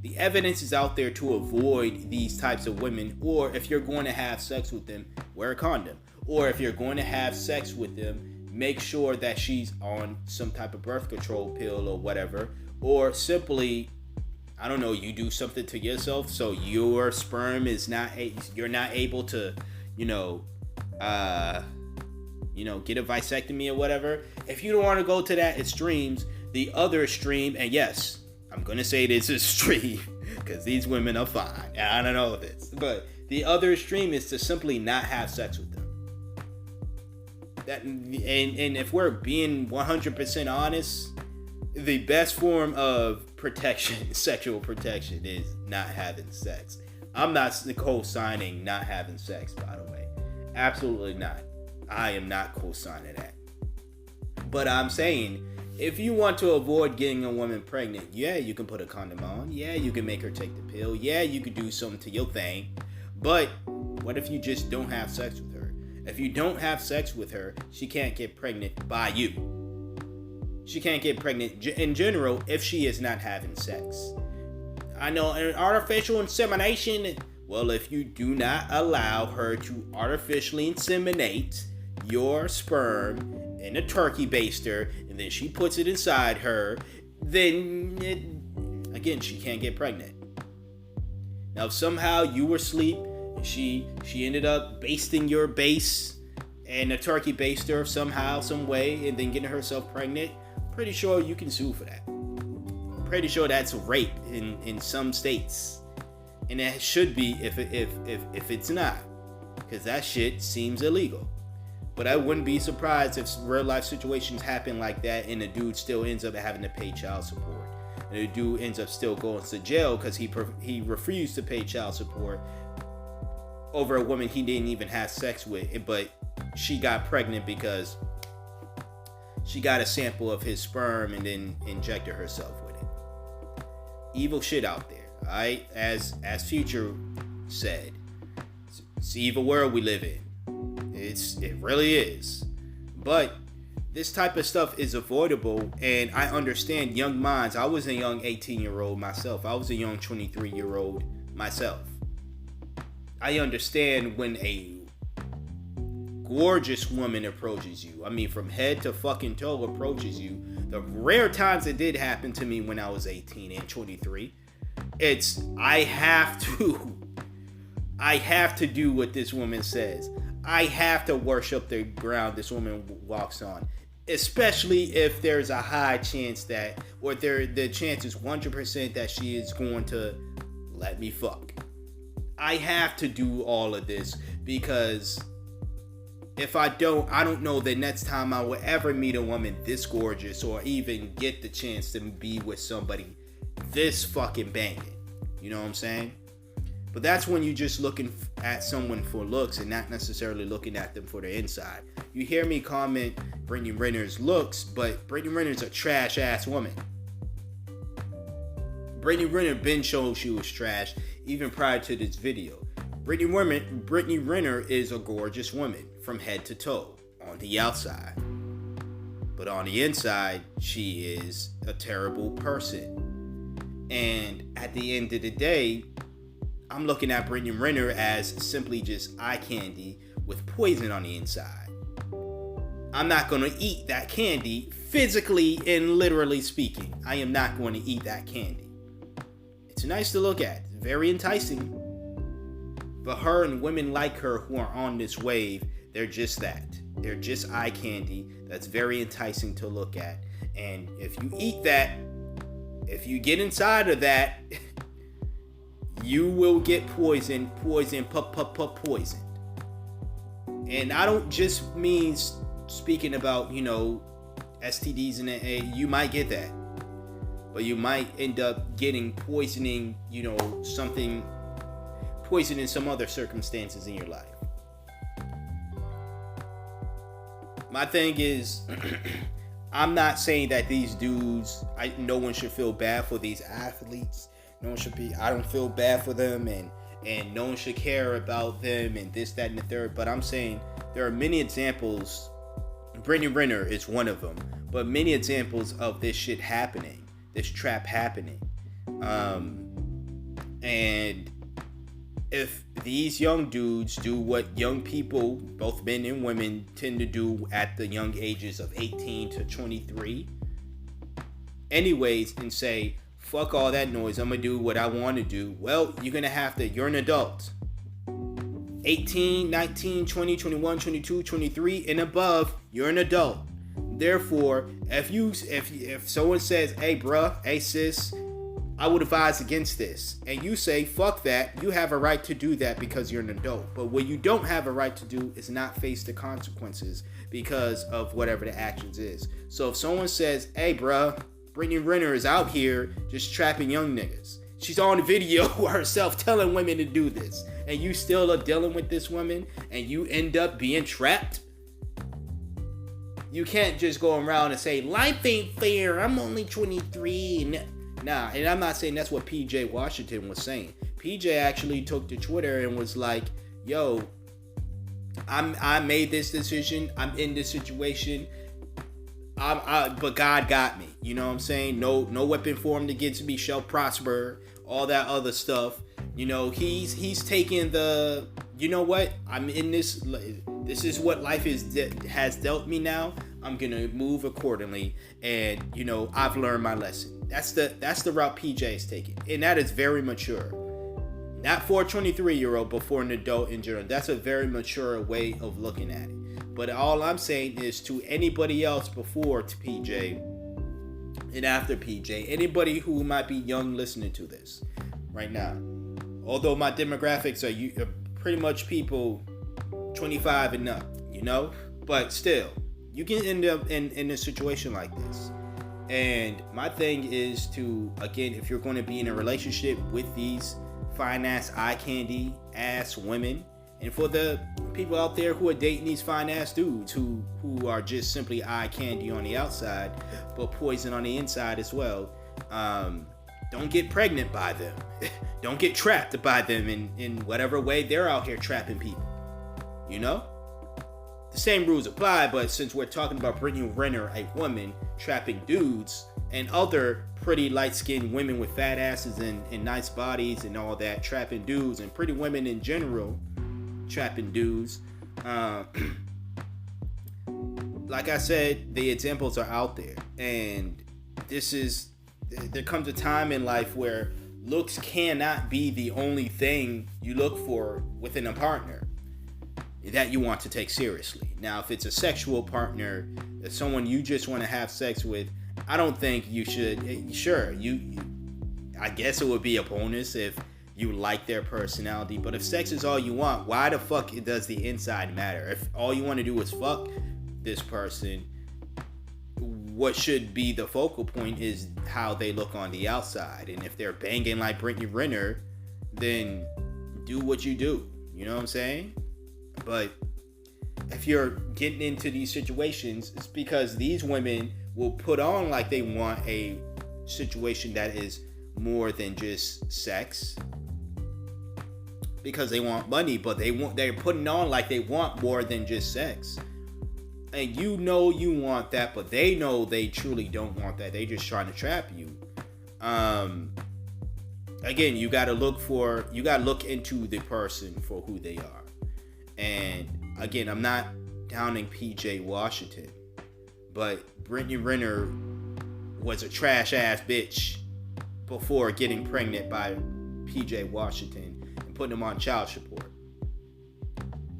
The evidence is out there to avoid these types of women, or if you're going to have sex with them, wear a condom. Or if you're going to have sex with them, make sure that she's on some type of birth control pill or whatever. Or simply, I don't know, you do something to yourself so your sperm is you're not able to, get a vasectomy or whatever. If you don't want to go to that extremes, the other extreme, and yes, I'm going to say this extreme because these women are fine. I don't know this. But the other extreme is to simply not have sex with them. And if we're being 100% honest, the best form of protection, sexual protection, is not having sex. I'm not co-signing not having sex, by the way. Absolutely not. I am not co-signing that. But I'm saying, if you want to avoid getting a woman pregnant, yeah, you can put a condom on. Yeah, you can make her take the pill. Yeah, you can do something to your thing. But what if you just don't have sex with her? If you don't have sex with her, she can't get pregnant by you. She can't get pregnant in general if she is not having sex. I know an artificial insemination, well, if you do not allow her to artificially inseminate your sperm in a turkey baster, and then she puts it inside her, then again, she can't get pregnant. Now, if somehow you were asleep and she ended up basting your base and a turkey baster somehow, some way, and then getting herself pregnant, pretty sure you can sue for that. Pretty sure that's rape in some states, and that should be if it's not, because that shit seems illegal. But I wouldn't be surprised if real life situations happen like that and the dude still ends up having to pay child support. And the dude ends up still going to jail because he refused to pay child support over a woman he didn't even have sex with. But she got pregnant because she got a sample of his sperm and then injected herself with it. Evil shit out there, alright? As Future said, it's the evil world we live in. It really is. But this type of stuff is avoidable, and I understand young minds. I was a young 18-year-old myself. I was a young 23-year-old myself. I understand when a gorgeous woman approaches you. I mean, from head to fucking toe approaches you. The rare times it did happen to me when I was 18 and 23. I have to do what this woman says. I have to worship the ground this woman walks on, especially if there's a high chance that, or the chance is 100% that she is going to let me fuck. I have to do all of this because if I don't know the next time I will ever meet a woman this gorgeous or even get the chance to be with somebody this fucking banging. You know what I'm saying? But that's when you're just looking at someone for looks and not necessarily looking at them for their inside. You hear me comment Brittany Renner's looks, but Brittany Renner's a trash ass woman. Brittany Renner been showed she was trash even prior to this video. Brittany Renner is a gorgeous woman from head to toe on the outside. But on the inside, she is a terrible person. And at the end of the day, I'm looking at Brittany Renner as simply just eye candy with poison on the inside. I'm not going to eat that candy, physically and literally speaking. I am not going to eat that candy. It's nice to look at. It's very enticing. But her and women like her who are on this wave, they're just that. They're just eye candy that's very enticing to look at. And if you eat that, if you get inside of that, you will get poisoned. And I don't just mean speaking about, STDs and you might get that. But you might end up getting poisoning, poison in some other circumstances in your life. My thing is, I'm not saying that these dudes, no one should feel bad for these athletes. I don't feel bad for them, and no one should care about them and this, that, and the third. But I'm saying there are many examples. Brittany Renner is one of them, but many examples of this shit happening, this trap happening. And if these young dudes do what young people, both men and women, tend to do at the young ages of 18 to 23, anyways, and say, fuck all that noise, I'm gonna do what I want to do, well, you're an adult. 18, 19, 20, 21, 22, 23 and above, you're an adult. Therefore, if someone says, hey bruh, hey sis, I would advise against this, and you say fuck that, you have a right to do that because you're an adult. But what you don't have a right to do is not face the consequences because of whatever the actions is. So if someone says, hey bruh, Brittany Renner is out here just trapping young niggas, she's on the video herself telling women to do this, and you still are dealing with this woman and you end up being trapped, you can't just go around and say life ain't fair, I'm only 23. Nah, and I'm not saying that's what PJ Washington was saying. PJ actually took to Twitter and was like, yo, I made this decision, I'm in this situation, but God got me. You know what I'm saying? No weapon formed against me shall prosper, all that other stuff. He's taking the, you know what, I'm in this is what life has dealt me now, I'm gonna move accordingly, and I've learned my lesson. That's the route PJ is taking, and that is very mature. Not for a 23-year-old, but for an adult in general. That's a very mature way of looking at it. But all I'm saying is to anybody else before to PJ and after PJ, anybody who might be young listening to this right now, although my demographics are pretty much people 25 and up, but still, you can end up in a situation like this. And my thing is to, again, if you're going to be in a relationship with these fine ass eye candy ass women, and for the people out there who are dating these fine ass dudes who are just simply eye candy on the outside but poison on the inside as well, don't get pregnant by them. Don't get trapped by them in whatever way they're out here trapping people. The same rules apply, but since we're talking about Brittany Renner, a woman trapping dudes, and other pretty light-skinned women with fat asses and nice bodies and all that trapping dudes, and pretty women in general trapping dudes, like I said, the examples are out there, and there comes a time in life where looks cannot be the only thing you look for within a partner that you want to take seriously. Now, if it's a sexual partner, if someone you just want to have sex with, I don't think you should. Sure, I guess it would be a bonus if you like their personality, but if sex is all you want, why the fuck does the inside matter? If all you want to do is fuck this person, what should be the focal point is how they look on the outside. And if they're banging like Brittany Renner, then do what you do. You know what I'm saying? But if you're getting into these situations, it's because these women will put on like they want a situation that is more than just sex, because they want money, but they're putting on like they want more than just sex. and you know you want that, but they know they truly don't want that. They just trying to trap you. Again, you gotta look into the person for who they are. And again, I'm not downing PJ Washington, but Brittany Renner was a trash ass bitch before getting pregnant by PJ Washington and putting him on child support.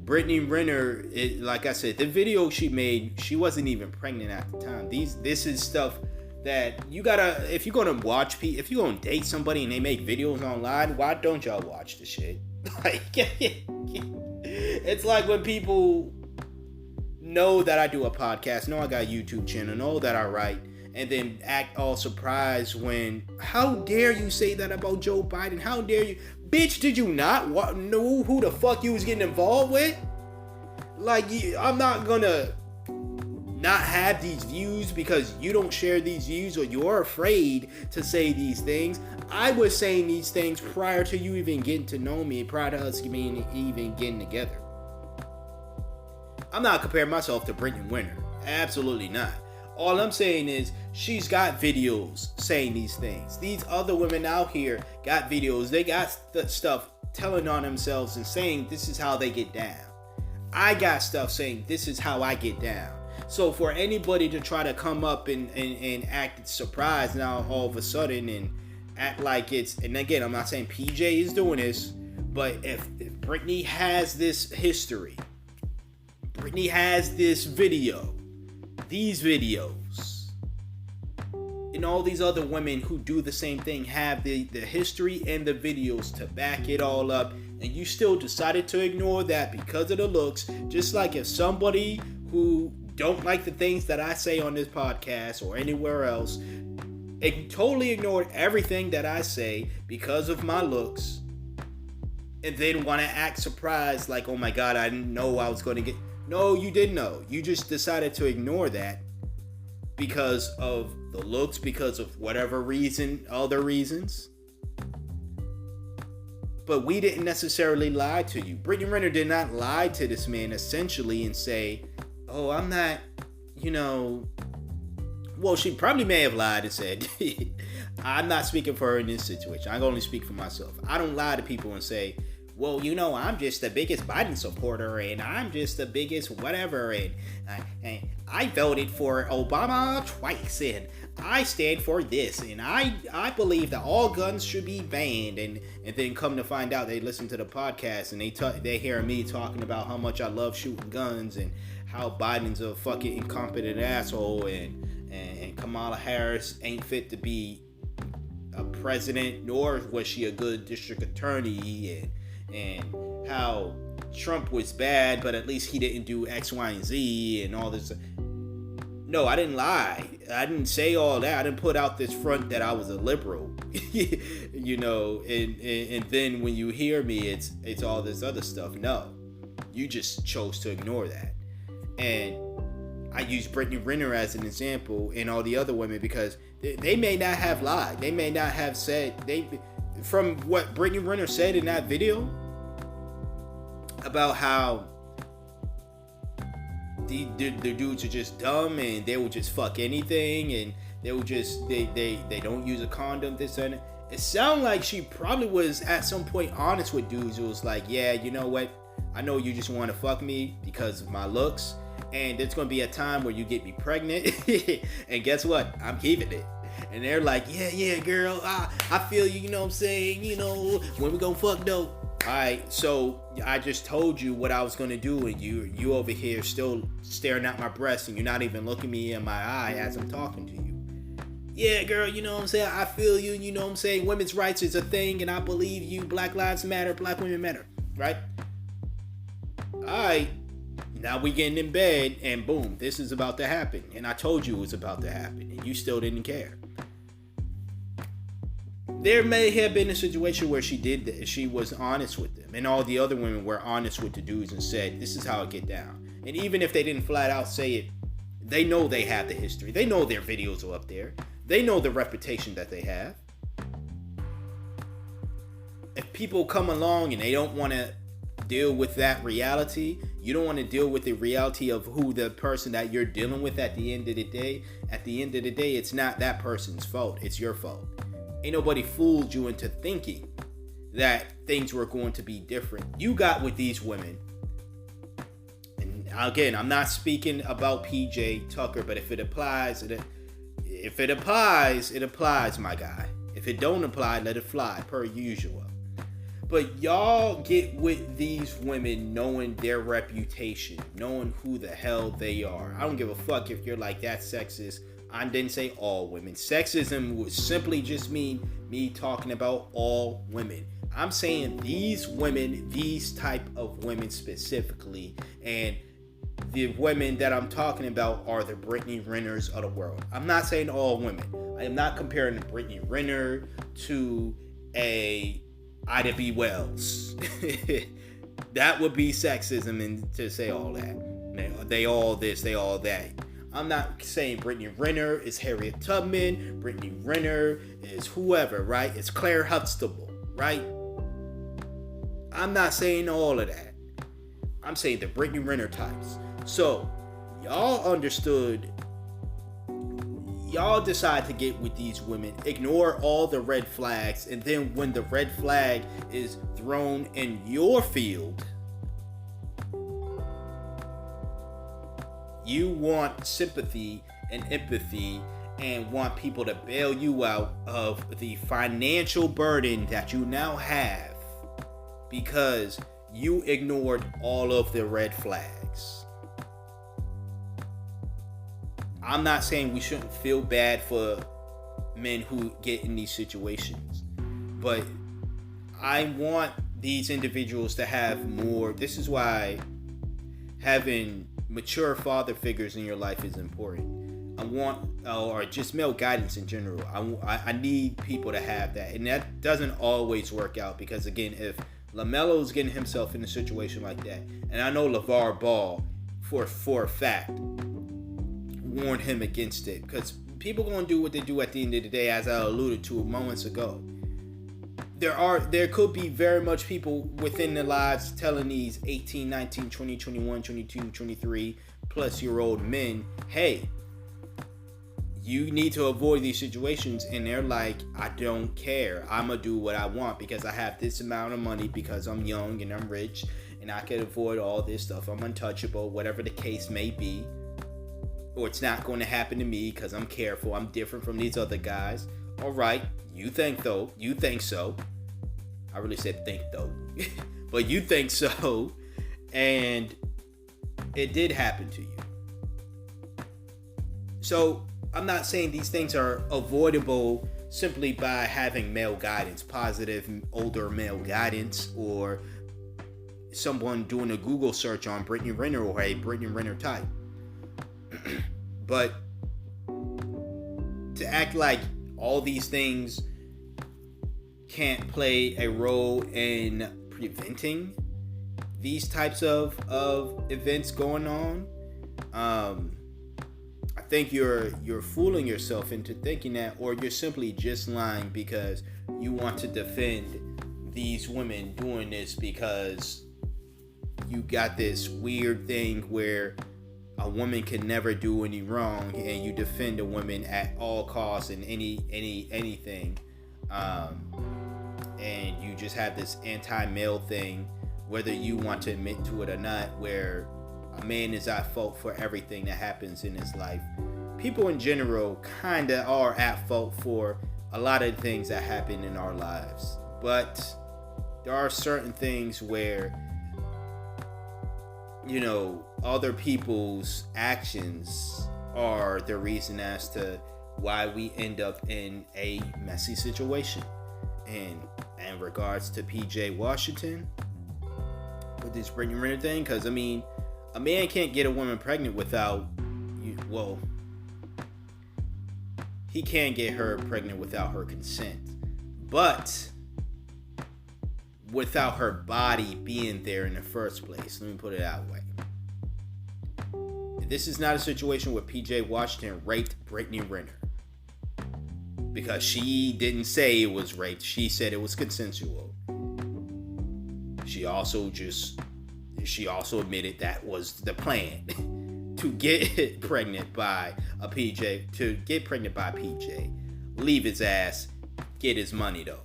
Brittany Renner, like I said, the video she made, she wasn't even pregnant at the time. This is stuff that you gotta, if you're gonna date somebody and they make videos online, why don't y'all watch the shit? Like, it's like when people know that I do a podcast, know I got a YouTube channel, know that I write, and then act all surprised when, how dare you say that about Joe Biden? How dare you? Bitch, did you not know who the fuck you was getting involved with? Like, I'm not gonna not have these views because you don't share these views or you're afraid to say these things. I was saying these things prior to you even getting to know me, prior to us even getting together. I'm not comparing myself to Brittany Renner. Absolutely not. All I'm saying is she's got videos saying these things. These other women out here got videos. They got stuff telling on themselves and saying this is how they get down. I got stuff saying this is how I get down. So for anybody to try to come up and act surprised now all of a sudden and act like it's, and again, I'm not saying PJ is doing this, but if Brittany has this history, Brittany has this video, these videos, and all these other women who do the same thing have the history and the videos to back it all up, and you still decided to ignore that because of the looks, just like if somebody who don't like the things that I say on this podcast or anywhere else, and totally ignored everything that I say because of my looks, and then want to act surprised like, oh my God, I didn't know I was going to get... No, you didn't know. You just decided to ignore that because of the looks, because of whatever reason, other reasons. But we didn't necessarily lie to you. Brittany Renner did not lie to this man essentially and say, oh, I'm not, well, she probably may have lied and said, I'm not speaking for her in this situation. I can only speak for myself. I don't lie to people and say, well, I'm just the biggest Biden supporter and I'm just the biggest whatever and I voted for Obama twice and I stand for this and I believe that all guns should be banned and then come to find out they listen to the podcast and they hear me talking about how much I love shooting guns and how Biden's a fucking incompetent asshole and Kamala Harris ain't fit to be a president, nor was she a good district attorney, and how Trump was bad, but at least he didn't do X, Y, and Z and all this. No, I didn't lie. I didn't say all that. I didn't put out this front that I was a liberal, and then when you hear me, it's all this other stuff. No, you just chose to ignore that. And I use Brittany Renner as an example and all the other women because they may not have lied. They may not have said, from what Brittany Renner said in that video about how the dudes are just dumb and they will just fuck anything and they will just, they don't use a condom, this and that. It sounded like she probably was at some point honest with dudes who was like, yeah, you know what? I know you just want to fuck me because of my looks. And there's going to be a time where you get me pregnant. And guess what? I'm keeping it. And they're like, yeah, girl. I feel you, what I'm saying? When we going to fuck though? Alright, so I just told you what I was going to do. And you over here still staring at my breast. And you're not even looking me in my eye as I'm talking to you. Yeah, girl, what I'm saying? I feel you. What I'm saying? Women's rights is a thing. And I believe you. Black lives matter. Black women matter. Right? Alright. Now we getting in bed and boom, this is about to happen. And I told you it was about to happen and you still didn't care. There may have been a situation where she did that. She was honest with them and all the other women were honest with the dudes and said, this is how it get down. And even if they didn't flat out say it, they know they have the history. They know their videos are up there. They know the reputation that they have. If people come along and they don't want to deal with that reality. You don't want to deal with the reality of who the person that you're dealing with at the end of the day. At the end of the day, it's not that person's fault. It's your fault. Ain't nobody fooled you into thinking that things were going to be different. You got with these women. And again, I'm not speaking about PJ Tucker, but if it applies, it applies, my guy. If it don't apply, let it fly, per usual. But y'all get with these women knowing their reputation, knowing who the hell they are. I don't give a fuck if you're like, that's sexist. I didn't say all women. Sexism would simply just mean me talking about all women. I'm saying these women, these type of women specifically, and the women that I'm talking about are the Brittany Renners of the world. I'm not saying all women. I am not comparing the Brittany Renner to a Ida B. Wells. That would be sexism, and to say all that. They all this, they all that. I'm not saying Brittany Renner is Harriet Tubman. Brittany Renner is whoever, right? It's Claire Huxtable, right? I'm not saying all of that. I'm saying the Brittany Renner types. So, y'all understood. Y'all decide to get with these women, ignore all the red flags, and then when the red flag is thrown in your field, you want sympathy and empathy and want people to bail you out of the financial burden that you now have because you ignored all of the red flags. I'm not saying we shouldn't feel bad for men who get in these situations, but I want these individuals to have more. This is why having mature father figures in your life is important. I want, or just male guidance in general. I need people to have that, and that doesn't always work out because, again, if LaMelo's getting himself in a situation like that, and I know LeVar Ball for a fact warned him against it, because people gonna do what they do at the end of the day, as I alluded to moments ago. There could be very much people within their lives telling these 18, 19, 20, 21, 22, 23 plus year old men, hey, you need to avoid these situations, and they're like, I don't care, I'm gonna do what I want because I have this amount of money, because I'm young and I'm rich and I can avoid all this stuff, I'm untouchable, whatever the case may be, or it's not going to happen to me because I'm careful, I'm different from these other guys. All right, you think so. I really said think though. But you think so, and it did happen to you. So I'm not saying these things are avoidable simply by having male guidance, positive older male guidance, or someone doing a Google search on Brittany Renner or a Brittany Renner type. But to act like all these things can't play a role in preventing these types of events going on, I think you're fooling yourself into thinking that, or you're simply just lying because you want to defend these women doing this because you got this weird thing where a woman can never do any wrong, and you defend a woman at all costs and anything, and you just have this anti-male thing, whether you want to admit to it or not, where a man is at fault for everything that happens in his life. People in general kind of are at fault for a lot of things that happen in our lives, but there are certain things where, you know, other people's actions are the reason as to why we end up in a messy situation. And in regards to PJ Washington with this Brittany Renner thing, because I mean, a man can't get a woman pregnant without, well, he can get her pregnant without her consent, but without her body being there in the first place. Let me put it that way. This is not a situation where PJ Washington raped Brittany Renner, because she didn't say it was raped. She said it was consensual. she also admitted that was the plan to get pregnant by a PJ, leave his ass, get his money though.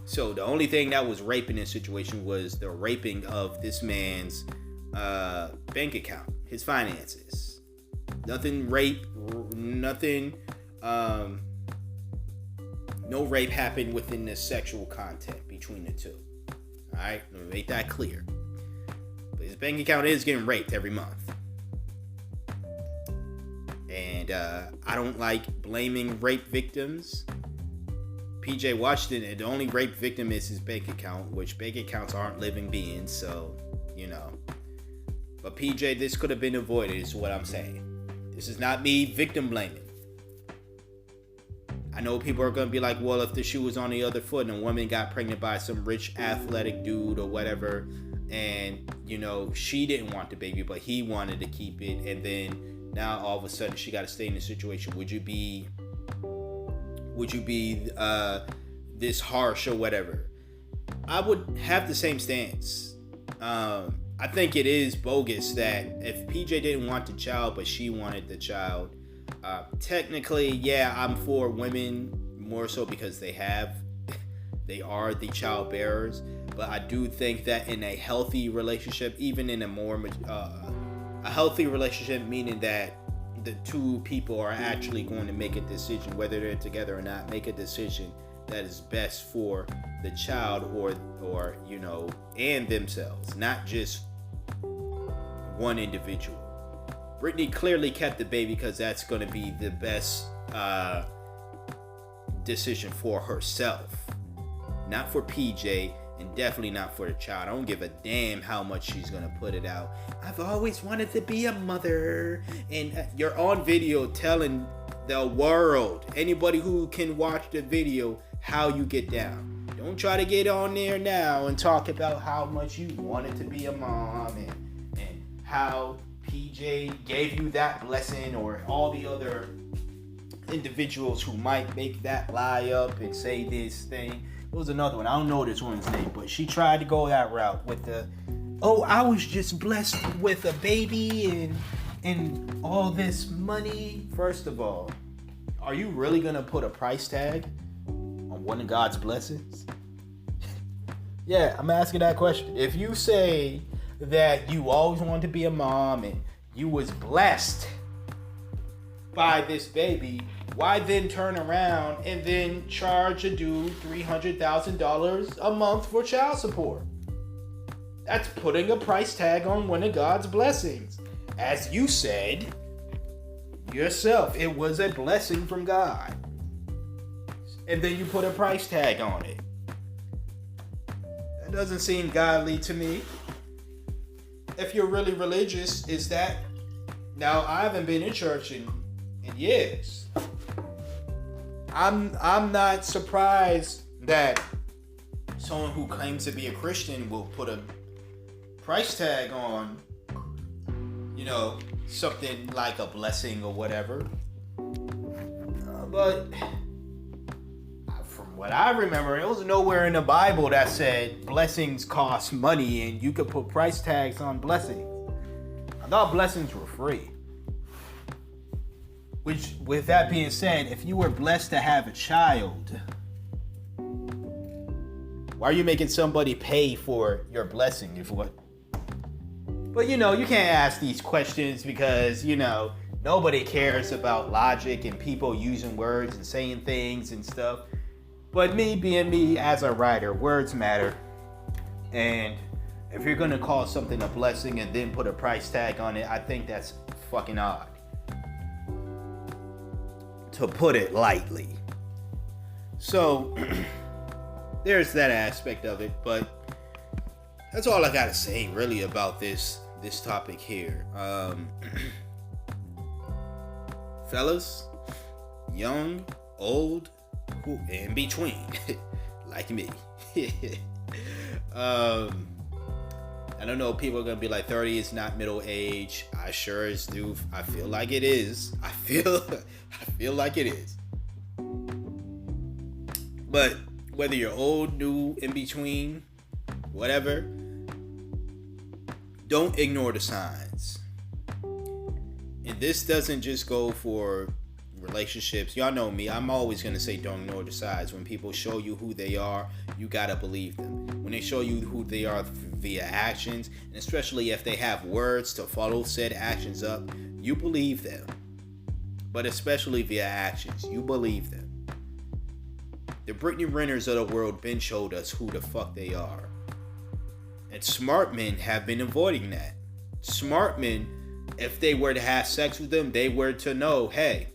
So the only thing that was raping this situation was the raping of this man's bank account, his finances. Nothing rape, nothing, no rape happened within the sexual content between the two. Alright, let me make that clear. But his bank account is getting raped every month. And I don't like blaming rape victims. PJ Washington, and the only rape victim is his bank account, which bank accounts aren't living beings, so, you know. But PJ, this could have been avoided, is what I'm saying. This is not me victim blaming. I know people are going to be like, well, if the shoe was on the other foot and a woman got pregnant by some rich athletic dude or whatever, and, you know, she didn't want the baby, but he wanted to keep it, and then now all of a sudden she got to stay in the situation, would you be this harsh or whatever? I would have the same stance. I think it is bogus that if PJ didn't want the child but she wanted the child, technically, yeah, I'm for women more so because they are the child bearers. But I do think that in a healthy relationship, even in a healthy relationship, meaning that the two people are actually going to make a decision, whether they're together or not, make a decision that is best for the child or you know, and themselves, not just one individual. Brittany clearly kept the baby because that's going to be the best decision for herself, not for PJ, and definitely not for the child. I don't give a damn how much she's going to put it out. I've always wanted to be a mother. And you're on video telling the world, anybody who can watch the video, how you get down. Don't try to get on there now and talk about how much you wanted to be a mom and how PJ gave you that blessing, or all the other individuals who might make that lie up and say this thing. There was another one, I don't know this woman's name, but she tried to go that route with the, oh, I was just blessed with a baby and all this money. First of all, are you really gonna put a price tag on one of God's blessings? Yeah, I'm asking that question. If you say that you always wanted to be a mom and you was blessed by this baby, why then turn around and then charge a dude $300,000 a month for child support? That's putting a price tag on one of God's blessings. As you said yourself, it was a blessing from God. And then you put a price tag on it. That doesn't seem godly to me. If you're really religious, is that... Now, I haven't been in church in years. I'm not surprised that someone who claims to be a Christian will put a price tag on, you know, something like a blessing or whatever. But from what I remember, it was nowhere in the Bible that said blessings cost money and you could put price tags on blessings. I thought blessings were free. Which, with that being said, if you were blessed to have a child, why are you making somebody pay for your blessing? If what? But you know, you can't ask these questions because, you know, nobody cares about logic and people using words and saying things and stuff. But me being me as a writer, words matter. And if you're gonna call something a blessing and then put a price tag on it, I think that's fucking odd, to put it lightly. So there's that aspect of it, but that's all I gotta say really about this topic here. Fellas, young, old, who in between, like me. I don't know, people are gonna be like 30 is not middle age. I sure as do. I feel like it is. I feel like it is. But whether you're old, new, in between, whatever, don't ignore the signs. And this doesn't just go for relationships. Y'all know me. I'm always going to say don't ignore the signs. When people show you who they are, you got to believe them. When they show you who they are via actions, and especially if they have words to follow said actions up, you believe them. But especially via actions, you believe them. The Brittany Renners of the world been showed us who the fuck they are. And smart men have been avoiding that. Smart men, if they were to have sex with them, they were to know, hey,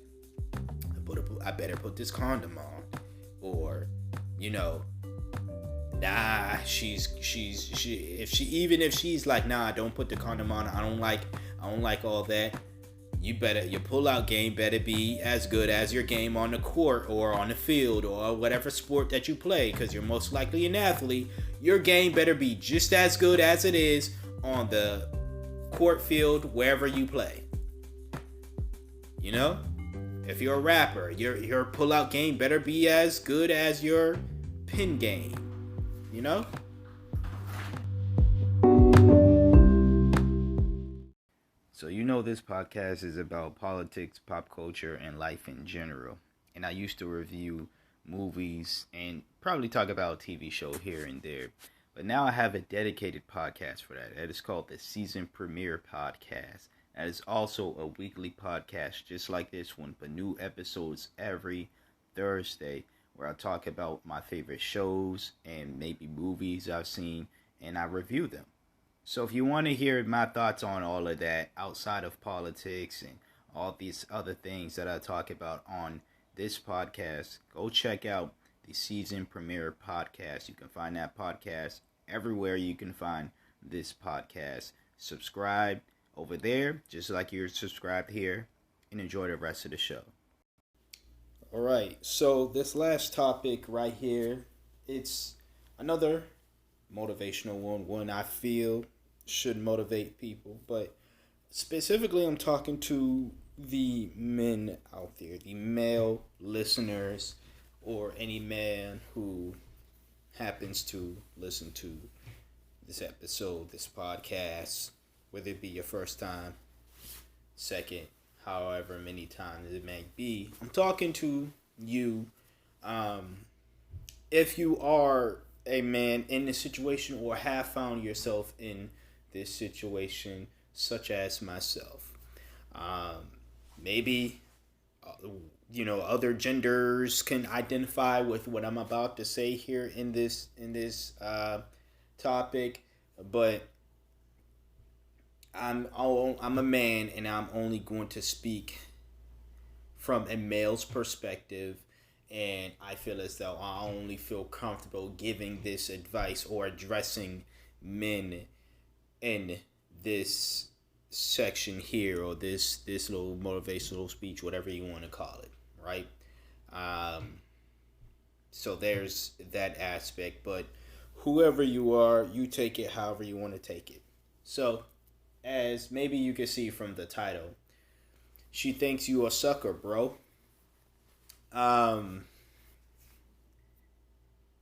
I better put this condom on. Or, nah, if she's like, nah, don't put the condom on. I don't like all that. Your pull-out game better be as good as your game on the court or on the field or whatever sport that you play, because you're most likely an athlete. Your game better be just as good as it is on the court, field, wherever you play. If you're a rapper, your pull-out game better be as good as your pin game. So this podcast is about politics, pop culture, and life in general. And I used to review movies and probably talk about a TV show here and there. But now I have a dedicated podcast for that. That is called the Season Premiere Podcast. That is also a weekly podcast just like this one, but new episodes every Thursday, where I talk about my favorite shows and maybe movies I've seen, and I review them. So if you want to hear my thoughts on all of that outside of politics and all these other things that I talk about on this podcast, go check out the Season Premiere Podcast. You can find that podcast everywhere you can find this podcast. Subscribe over there, just like you're subscribed here, and enjoy the rest of the show. All right, so this last topic right here, it's another motivational one I feel should motivate people, but specifically I'm talking to the men out there, the male listeners, or any man who happens to listen to this episode, this podcast, whether it be your first time, second, however many times it may be. I'm talking to you. If you are a man in this situation or have found yourself in this situation, such as myself, maybe other genders can identify with what I'm about to say here in this topic, but I'm a man, and I'm only going to speak from a male's perspective, and I feel as though I only feel comfortable giving this advice or addressing men in this section here, or this little motivational speech, whatever you want to call it, right? So there's that aspect, but whoever you are, you take it however you want to take it. So, as maybe you can see from the title, she thinks you a sucker, bro.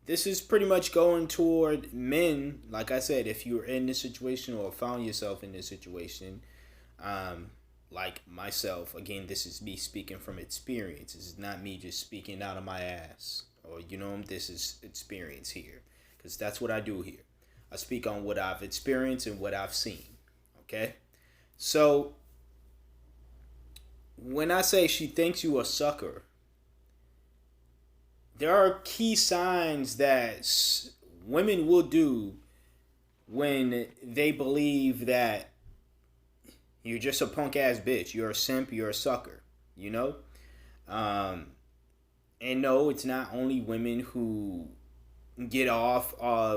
This is pretty much going toward men. Like I said, if you're in this situation or found yourself in this situation, like myself, again, this is me speaking from experience. This is not me just speaking out of my ass, or this is experience here, because that's what I do here. I speak on what I've experienced and what I've seen. Okay, so when I say she thinks you a sucker, there are key signs that women will do when they believe that you're just a punk ass bitch, you're a simp, you're a sucker, and no, it's not only women who get off on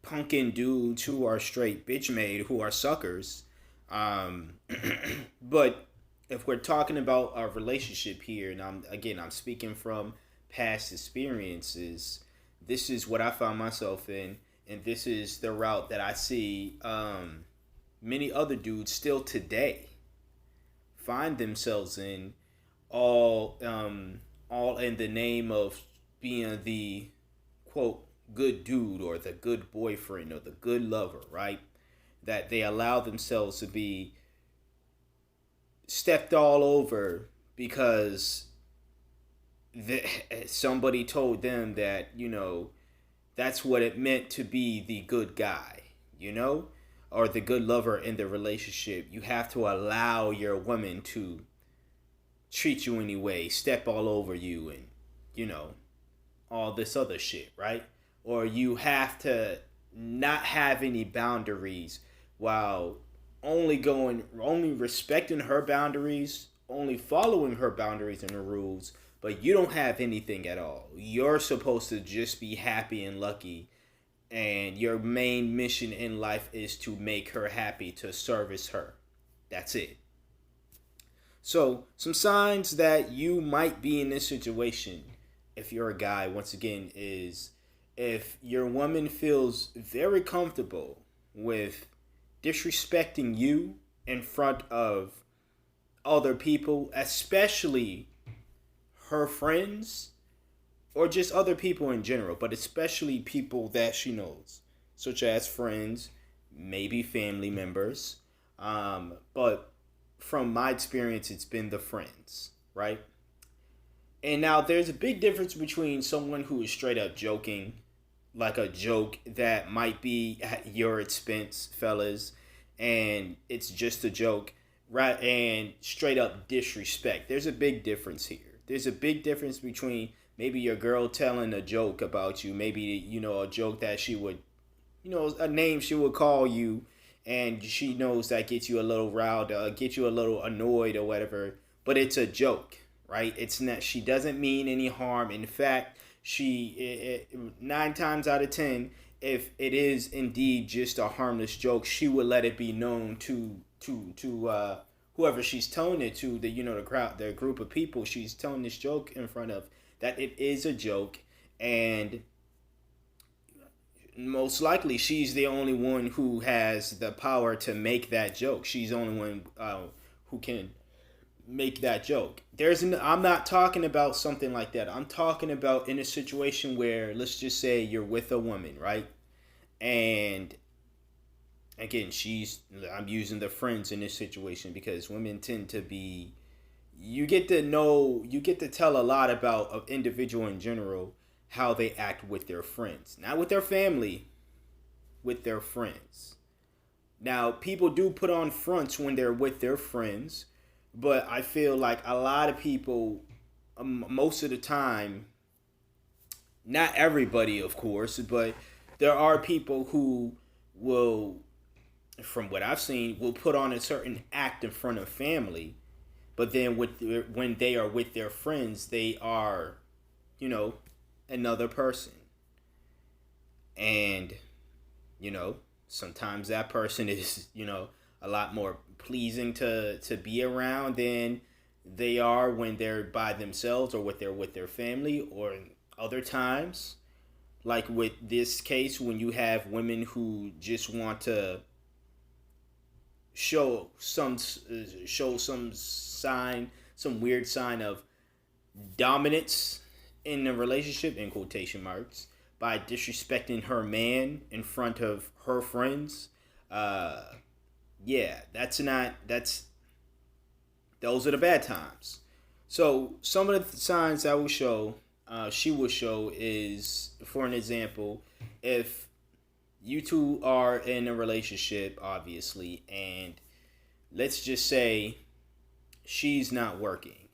punkin' dudes who are straight bitch made, who are suckers. But if we're talking about a relationship here, and I'm speaking from past experiences, this is what I found myself in, and this is the route that I see many other dudes still today find themselves in, all all in the name of being the quote good dude or the good boyfriend or the good lover, right? That they allow themselves to be stepped all over because somebody told them that, that's what it meant to be the good guy, or the good lover in the relationship. You have to allow your woman to treat you anyway, step all over you, and, all this other shit, right? Or you have to not have any boundaries while only respecting her boundaries, only following her boundaries and the rules, but you don't have anything at all. You're supposed to just be happy and lucky, and your main mission in life is to make her happy, to service her. That's it. So, some signs that you might be in this situation, if you're a guy, once again, is if your woman feels very comfortable with disrespecting you in front of other people, especially her friends or just other people in general, but especially people that she knows, such as friends, maybe family members. But from my experience, it's been the friends, right? And now there's a big difference between someone who is straight up joking, like a joke that might be at your expense, fellas, and it's just a joke, right? And straight up disrespect. There's a big difference here. There's a big difference between maybe your girl telling a joke about you, maybe, a joke that she would, a name she would call you, and she knows that gets you a little riled, gets you a little annoyed or whatever, but it's a joke, right? It's not, she doesn't mean any harm. In fact, 9 times out of 10, if it is indeed just a harmless joke, she would let it be known to whoever she's telling it to, the crowd, the group of people she's telling this joke in front of, that it is a joke, and most likely she's the only one who has the power to make that joke. She's the only one who can make that joke. I'm not talking about something like that. I'm talking about in a situation where, let's just say you're with a woman, right? And again, I'm using the friends in this situation because women tend to be, you get to tell a lot about an individual in general, how they act with their friends. Not with their family, with their friends. Now, people do put on fronts when they're with their friends, but I feel like a lot of people, most of the time, not everybody, of course, but there are people who will, from what I've seen, will put on a certain act in front of family, but then when they are with their friends, they are, another person. And, sometimes that person is, a lot more pleasing to be around than they are when they're by themselves or with their family, or other times, like with this case, when you have women who just want to show some sign, some weird sign of dominance in the relationship, in quotation marks, by disrespecting her man in front of her friends. Those are the bad times. So some of the signs I will show, she will show, is, for an example, if you two are in a relationship, obviously, and let's just say she's not working,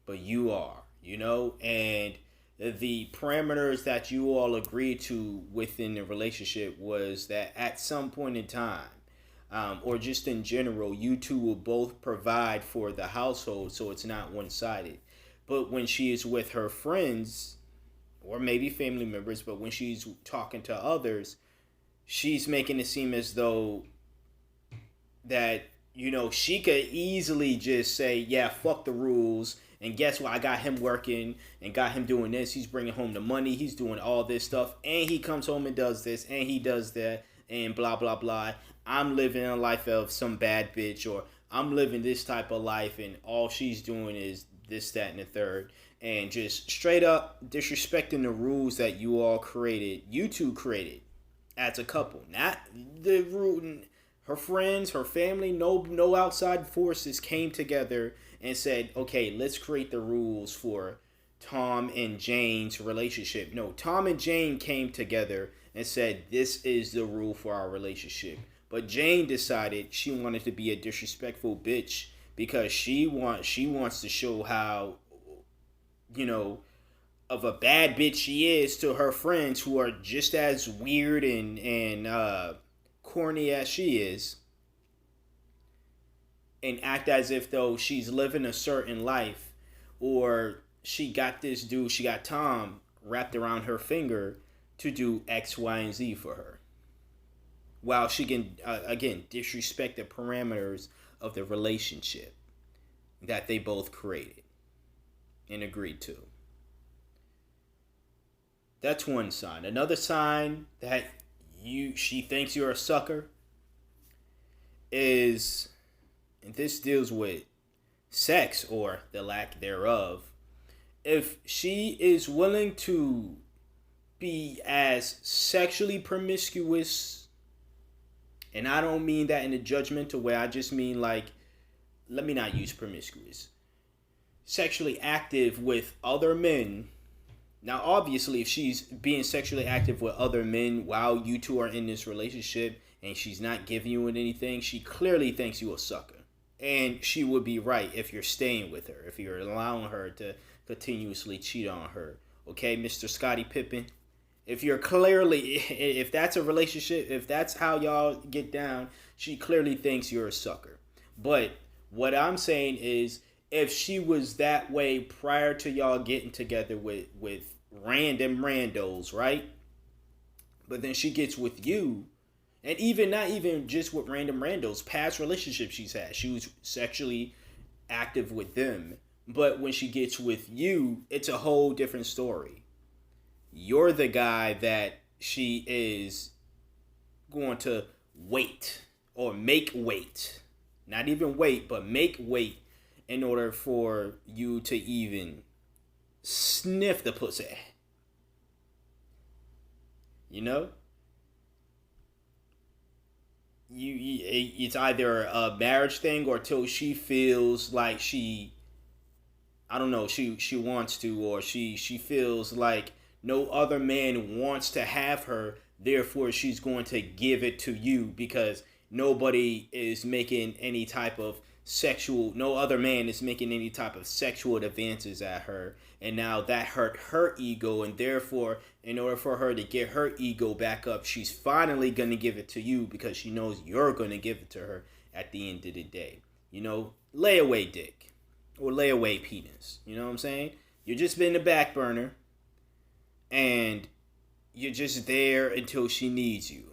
but you are, and the parameters that you all agreed to within the relationship was that at some point in time, or just in general, you two will both provide for the household, so it's not one-sided. But when she is with her friends, or maybe family members, but when she's talking to others, she's making it seem as though that, she could easily just say, yeah, fuck the rules, and guess what, I got him working, and got him doing this, he's bringing home the money, he's doing all this stuff, and he comes home and does this, and he does that, and blah, blah, blah. I'm living a life of some bad bitch, or I'm living this type of life, and all she's doing is this, that, and the third, and just straight up disrespecting the rules that you two created as a couple. Not the rule. Her friends, her family, no outside forces came together and said, okay, let's create the rules for Tom and Jane's relationship. No, Tom and Jane came together and said, this is the rule for our relationship. But Jane decided she wanted to be a disrespectful bitch because she wants to show how, of a bad bitch she is to her friends who are just as weird and corny as she is, and act as if though she's living a certain life, or she got Tom wrapped around her finger to do X, Y, and Z for her, while she can again disrespect the parameters of the relationship that they both created and agreed to. That's one sign. Another sign that she thinks you're a sucker is, and this deals with sex or the lack thereof, if she is willing to be as sexually promiscuous, and I don't mean that in a judgmental way, I just mean let me not use promiscuous, sexually active with other men. Now, obviously, if she's being sexually active with other men while you two are in this relationship and she's not giving you anything, she clearly thinks you a sucker. And she would be right if you're staying with her, if you're allowing her to continuously cheat on her. Okay, Mr. Scottie Pippen? If that's a relationship, if that's how y'all get down, she clearly thinks you're a sucker. But what I'm saying is, if she was that way prior to y'all getting together with random randos, right? But then she gets with you, and not even just with random randos, past relationships she's had, she was sexually active with them. But when she gets with you, it's a whole different story. You're the guy that she is going to wait or make wait. Not even wait, but make wait in order for you to even sniff the pussy. It's either a marriage thing or till she feels like she wants to, or she feels like no other man wants to have her, therefore she's going to give it to you because nobody is making any type of no other man is making any type of sexual advances at her, and now that hurt her ego, and therefore in order for her to get her ego back up, she's finally going to give it to you because she knows you're going to give it to her at the end of the day. Layaway dick or layaway penis. You know what I'm saying? You're just been the back burner and you're just there until she needs you.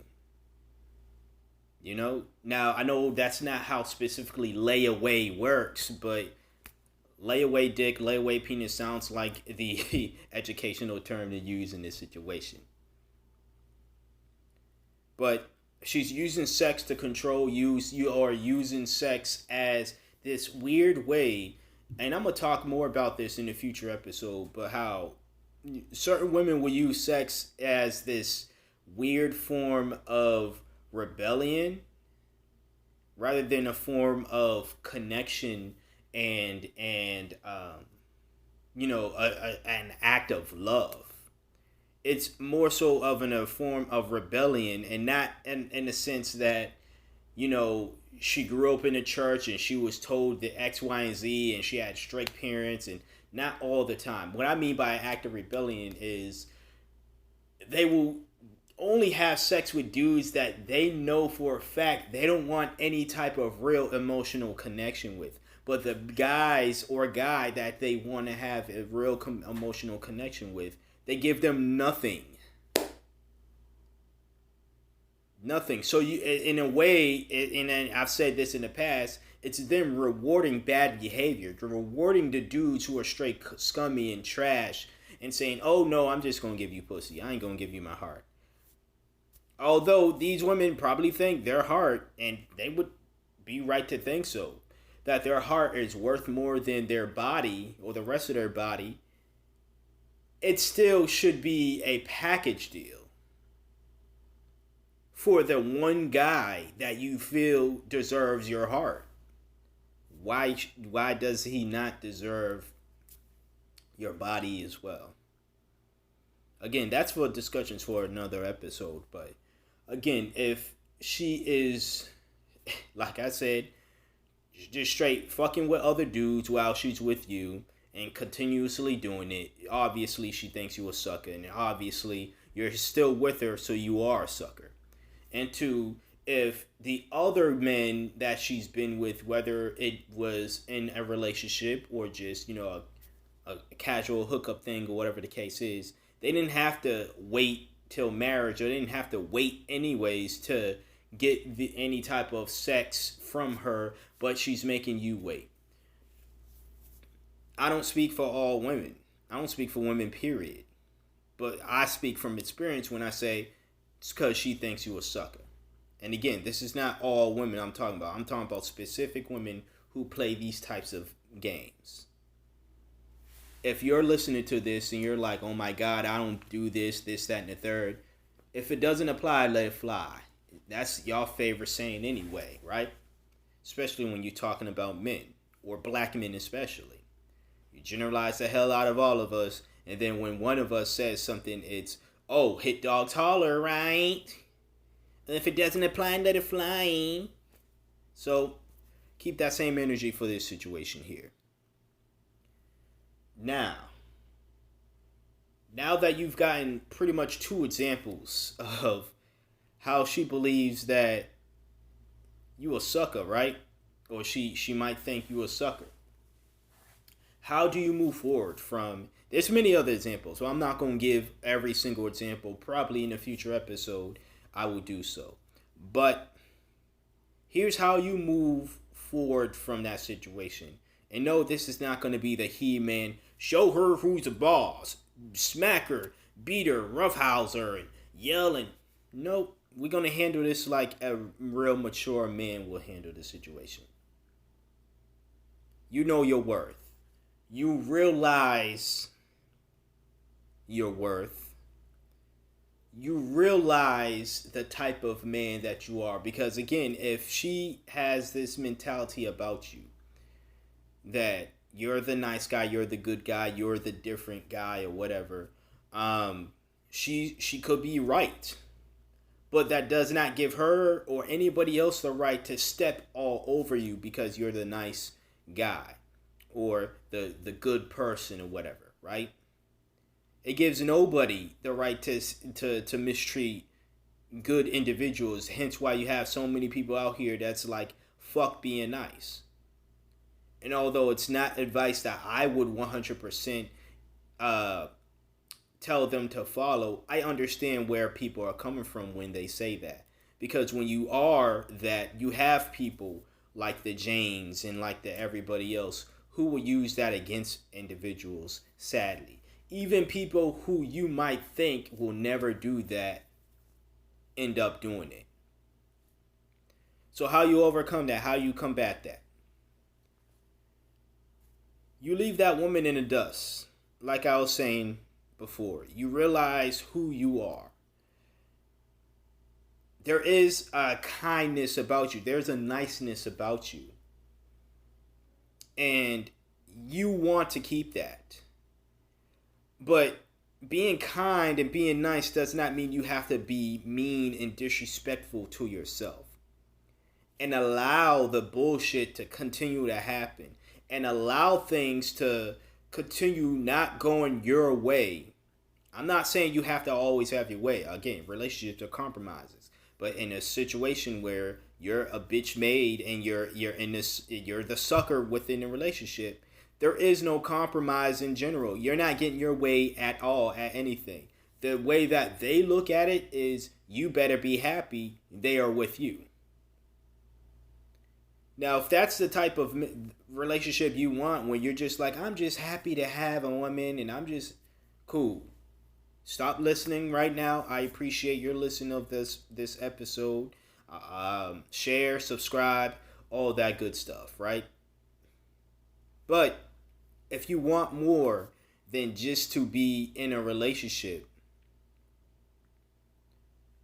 Now I know that's not how specifically layaway works, but layaway dick, layaway penis sounds like the educational term to use in this situation. But she's using sex to control you, or using sex as this weird way, and I'm going to talk more about this in a future episode, but how certain women will use sex as this weird form of rebellion rather than a form of connection and an act of love. It's more so of a form of rebellion, and not in the sense that she grew up in the church and she was told the X, Y, and Z and she had strict parents, and not all the time. What I mean by an act of rebellion is they will only have sex with dudes that they know for a fact they don't want any type of real emotional connection with. But the guys or guy that they want to have a real emotional connection with, they give them nothing. Nothing. So you, in a way, and I've said this in the past, it's them rewarding bad behavior. They're rewarding the dudes who are straight scummy and trash and saying, oh no, I'm just going to give you pussy. I ain't going to give you my heart. Although these women probably think their heart, and they would be right to think so. that their heart is worth more than their body or the rest of their body, it still should be a package deal for the one guy that you feel deserves your heart. Why does he not deserve your body as well? Again, that's for discussions for another episode. But again, if she is, like I said, just straight fucking with other dudes while she's with you and continuously doing it, obviously she thinks you a sucker, and obviously you're still with her, so you are a sucker. And two, if the other men that she's been with, whether it was in a relationship or just, a casual hookup thing or whatever the case is, they didn't have to wait till marriage, or they didn't have to wait anyways to get any type of sex from her, but she's making you wait. I don't speak for all women. I don't speak for women, period. But I speak from experience when I say it's because she thinks you a sucker. And again, this is not all women I'm talking about. I'm talking about specific women who play these types of games. If you're listening to this and you're like, oh my God, I don't do this, that, and the third. If it doesn't apply, let it fly. That's y'all favorite saying anyway, right? Especially when you're talking about men, or black men especially. You generalize the hell out of all of us, and then when one of us says something, it's, oh, hit dogs holler, right? And if it doesn't apply, let it fly. So keep that same energy for this situation here. Now that you've gotten pretty much two examples of how she believes that you a sucker, right? Or she might think you a sucker. How do you move forward from... There's many other examples, so I'm not going to give every single example. Probably in a future episode, I will do so. But here's how you move forward from that situation. And no, this is not going to be the He-Man, show her who's the boss, smack her, beat her, roughhouse her, and yelling. Nope, we're going to handle this like a real mature man will handle the situation. You know your worth. You realize your worth. You realize the type of man that you are. Because again, if she has this mentality about you, that you're the nice guy, you're the good guy, you're the different guy or whatever, she could be right. But that does not give her or anybody else the right to step all over you because you're the nice guy or the good person or whatever, right? It gives nobody the right to mistreat good individuals. Hence why you have so many people out here that's like, fuck being nice. And although it's not advice that I would 100% tell them to follow, I understand where people are coming from when they say that. Because when you are that, you have people like the Janes and like the everybody else who will use that against individuals, sadly. Even people who you might think will never do that end up doing it. So how you overcome that? How you combat that? You leave that woman in the dust. Like I was saying before, you realize who you are. There is a kindness about you. There's a niceness about you. And you want to keep that. But being kind and being nice does not mean you have to be mean and disrespectful to yourself. And allow the bullshit to continue to happen. And allow things to continue not going your way. I'm not saying you have to always have your way. Again, relationships are compromises. But in a situation where you're a bitch made and you're the sucker within the relationship, there is no compromise in general. You're not getting your way at all at anything. The way that they look at it is you better be happy they are with you. Now, if that's the type of relationship you want, when you're just like, I'm just happy to have a woman and I'm just cool. Stop listening right now. I appreciate your listening of this episode. Share, subscribe, all that good stuff, right? But if you want more than just to be in a relationship,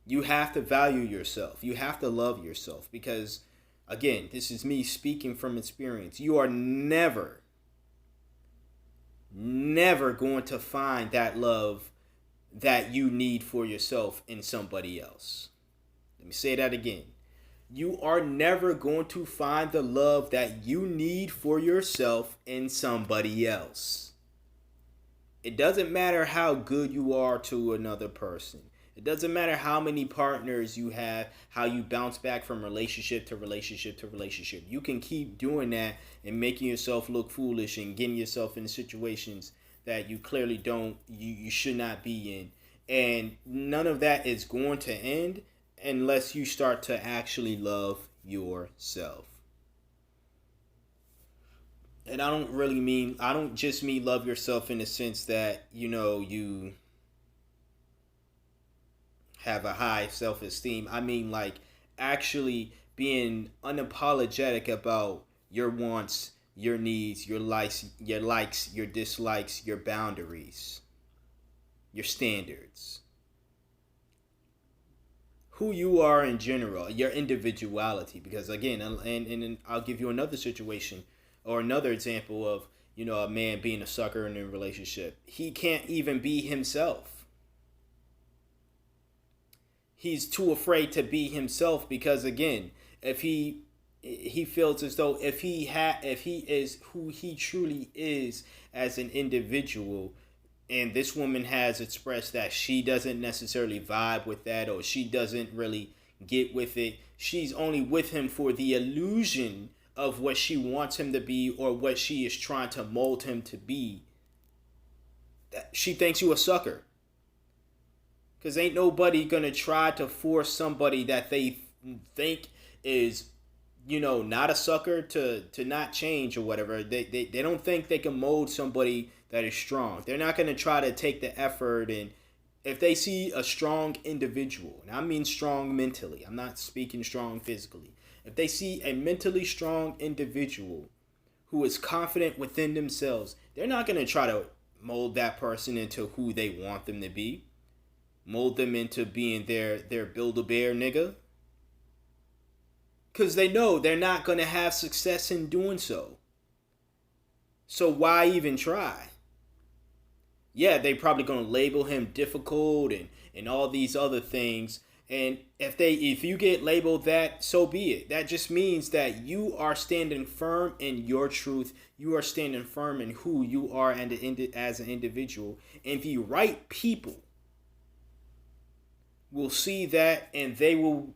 you have to value yourself. You have to love yourself because, again, this is me speaking from experience. You are never going to find that love that you need for yourself in somebody else. Let me say that again. You are never going to find the love that you need for yourself in somebody else. It doesn't matter how good you are to another person. It doesn't matter how many partners you have, how you bounce back from relationship to relationship to relationship. You can keep doing that and making yourself look foolish and getting yourself in situations that you clearly you should not be in. And none of that is going to end unless you start to actually love yourself. And I don't just mean love yourself in the sense that, you have a high self-esteem. I mean, like, actually being unapologetic about your wants, your needs, your likes, your dislikes, your boundaries, your standards, who you are in general, your individuality. Because again, and I'll give you another situation or another example of, a man being a sucker in a relationship. He can't even be himself. He's too afraid to be himself because, again, if he feels as though if he is who he truly is as an individual, and this woman has expressed that she doesn't necessarily vibe with that, or she doesn't really get with it, she's only with him for the illusion of what she wants him to be or what she is trying to mold him to be, she thinks you a sucker. Because ain't nobody going to try to force somebody that they think is, not a sucker to not change or whatever. They don't think they can mold somebody that is strong. They're not going to try to take the effort. And if they see a strong individual, and I mean strong mentally, I'm not speaking strong physically. If they see a mentally strong individual who is confident within themselves, they're not going to try to mold that person into who they want them to be. Mold them into being their Build-A-Bear nigga. Because they know they're not going to have success in doing so. So why even try? Yeah, they probably going to label him difficult and all these other things. And if you get labeled that, so be it. That just means that you are standing firm in your truth. You are standing firm in who you are as an individual. And the right people will see that, and they will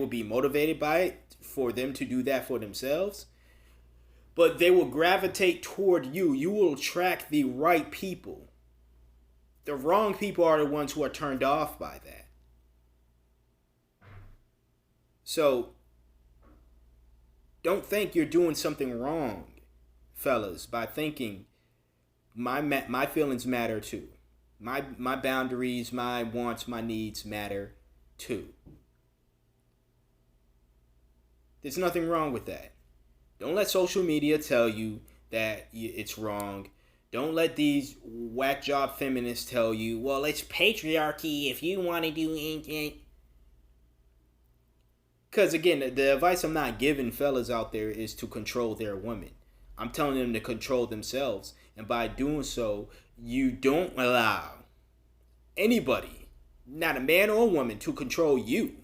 be motivated by it for them to do that for themselves, but they will gravitate toward you. You will attract the right people. The wrong people are the ones who are turned off by that. So don't think you're doing something wrong, fellas, by thinking my feelings matter too. My boundaries, my wants, my needs matter too. There's nothing wrong with that. Don't let social media tell you that it's wrong. Don't let these whack job feminists tell you, well, it's patriarchy if you want to do anything. Because again, the advice I'm not giving fellas out there is to control their women. I'm telling them to control themselves. And by doing so, you don't allow anybody, not a man or a woman, to control you.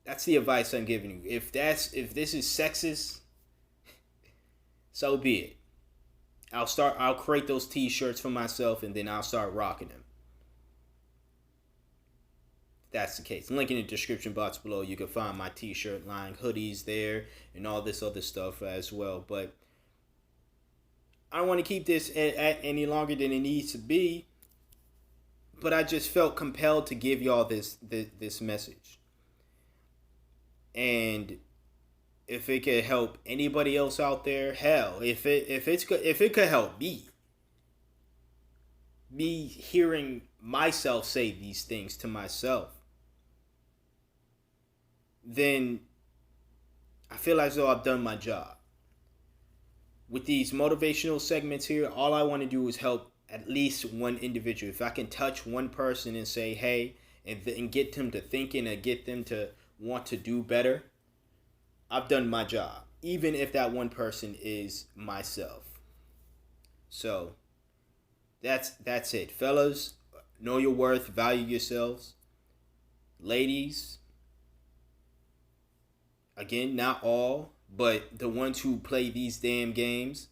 That's the advice I'm giving you. If this is sexist, so be it. I'll create those t-shirts for myself and then I'll start rocking them. That's the case. Link in the description box below. You can find my t-shirt line, hoodies there, and all this other stuff as well. But I don't want to keep this any longer than it needs to be. But I just felt compelled to give y'all this message. And if it could help anybody else out there, hell, if it could help me hearing myself say these things to myself, then I feel as though I've done my job. With these motivational segments here, all I want to do is help at least one individual. If I can touch one person and say, hey, and get them to thinking and get them to want to do better, I've done my job. Even if that one person is myself. So, that's it. Fellas, know your worth, value yourselves. Ladies, again, not all, but the ones who play these damn games,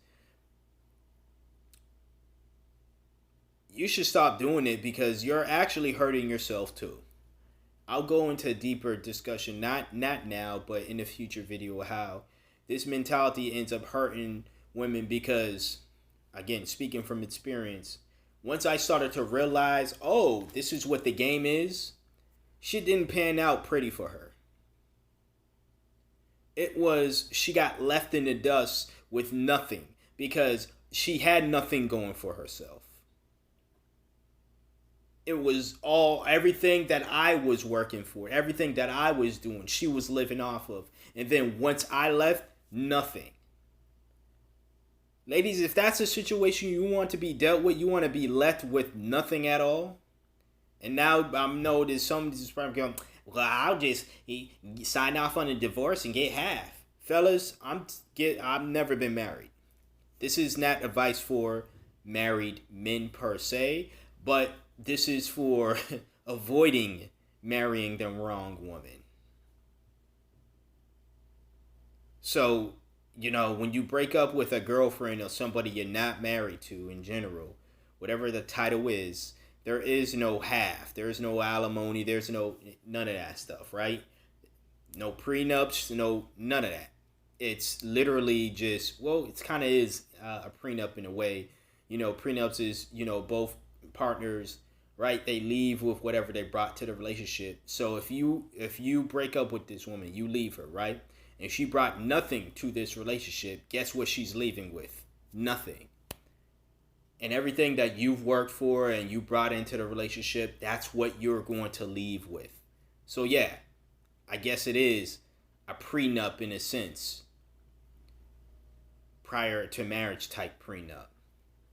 you should stop doing it because you're actually hurting yourself too. I'll go into a deeper discussion, not now, but in a future video, how this mentality ends up hurting women because, again, speaking from experience, once I started to realize, oh, this is what the game is, shit didn't pan out pretty for her. She got left in the dust with nothing because she had nothing going for herself. It was everything that I was working for, everything that I was doing, she was living off of. And then once I left, nothing. Ladies, if that's a situation you want to be dealt with, you want to be left with nothing at all. And now I know there's some probably going, well, I'll just sign off on a divorce and get half. Fellas, I've never been married. This is not advice for married men per se, but this is for avoiding marrying the wrong woman. So, when you break up with a girlfriend or somebody you're not married to in general, whatever the title is, there is no half. There's no alimony. There's none of that stuff, right? No prenups, none of that. It's literally just, it kind of is a prenup in a way. Prenups is, both partners, right? They leave with whatever they brought to the relationship. So if you break up with this woman, you leave her, right? And she brought nothing to this relationship, guess what she's leaving with? Nothing. And everything that you've worked for and you brought into the relationship, that's what you're going to leave with. So yeah, I guess it is a prenup in a sense. Prior to marriage type prenup,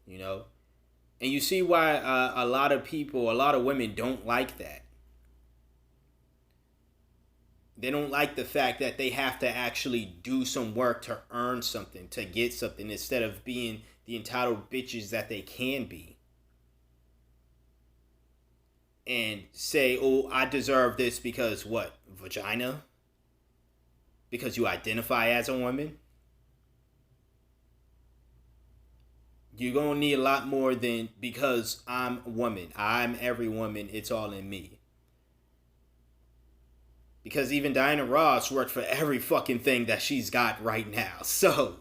And you see why a lot of women don't like that. They don't like the fact that they have to actually do some work to earn something, to get something, instead of being the entitled bitches that they can be. And say, oh, I deserve this because what? Vagina? Because you identify as a woman? You're going to need a lot more than because I'm a woman. I'm every woman. It's all in me. Because even Diana Ross worked for every fucking thing that she's got right now. So,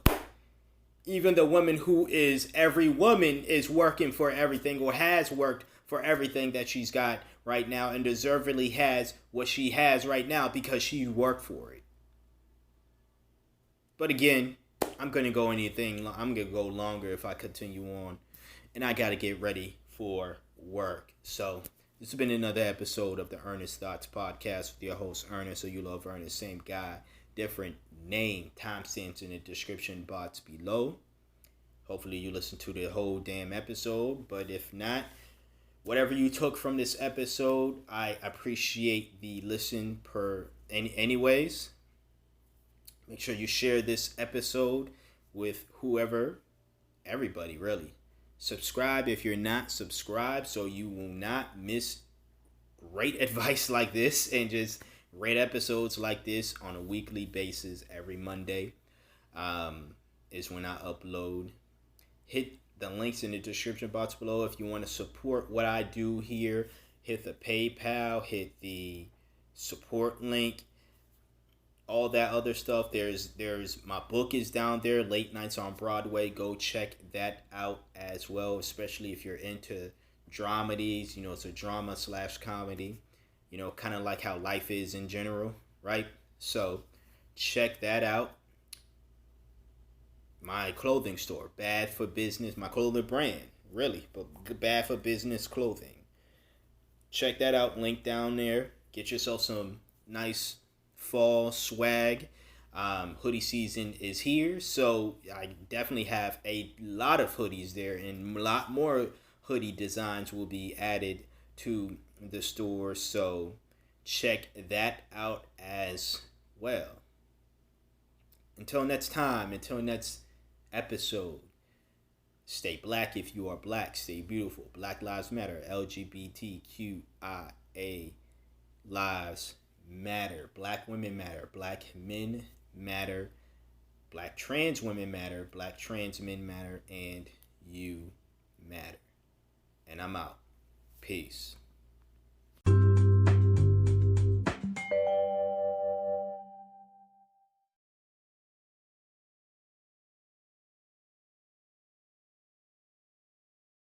even the woman who is every woman is working for everything or has worked for everything that she's got right now and deservedly has what she has right now because she worked for it. But again, I'm going to go longer if I continue on. And I got to get ready for work. So, this has been another episode of the Ernest Thoughts Podcast with your host, Ernest, or you love Ernest, same guy, different name, timestamps in the description box below. Hopefully you listen to the whole damn episode, but if not, whatever you took from this episode, I appreciate the listen anyways. Make sure you share this episode with whoever, everybody really. Subscribe if you're not subscribed so you will not miss great advice like this and just great episodes like this on a weekly basis. Every Monday is when I upload. Hit the links in the description box below if you want to support what I do here. Hit the PayPal, hit the support link. All that other stuff. There's my book is down there, Late Nights on Broadway. Go check that out as well, especially if you're into dramedies. It's a drama / comedy. Kind of like how life is in general, right? So check that out. My clothing store, Bad for Business, my clothing brand, really, but Bad for Business clothing. Check that out, link down there. Get yourself some nice fall swag. Hoodie season is here, so I definitely have a lot of hoodies there, and a lot more hoodie designs will be added to the store. So check that out as well. Until next time, until next episode, stay black if you are black. Stay beautiful. Black Lives Matter. LGBTQIA lives matter. Black women matter. Black men matter. Black trans women matter. Black trans men matter. And you matter. And I'm out. Peace.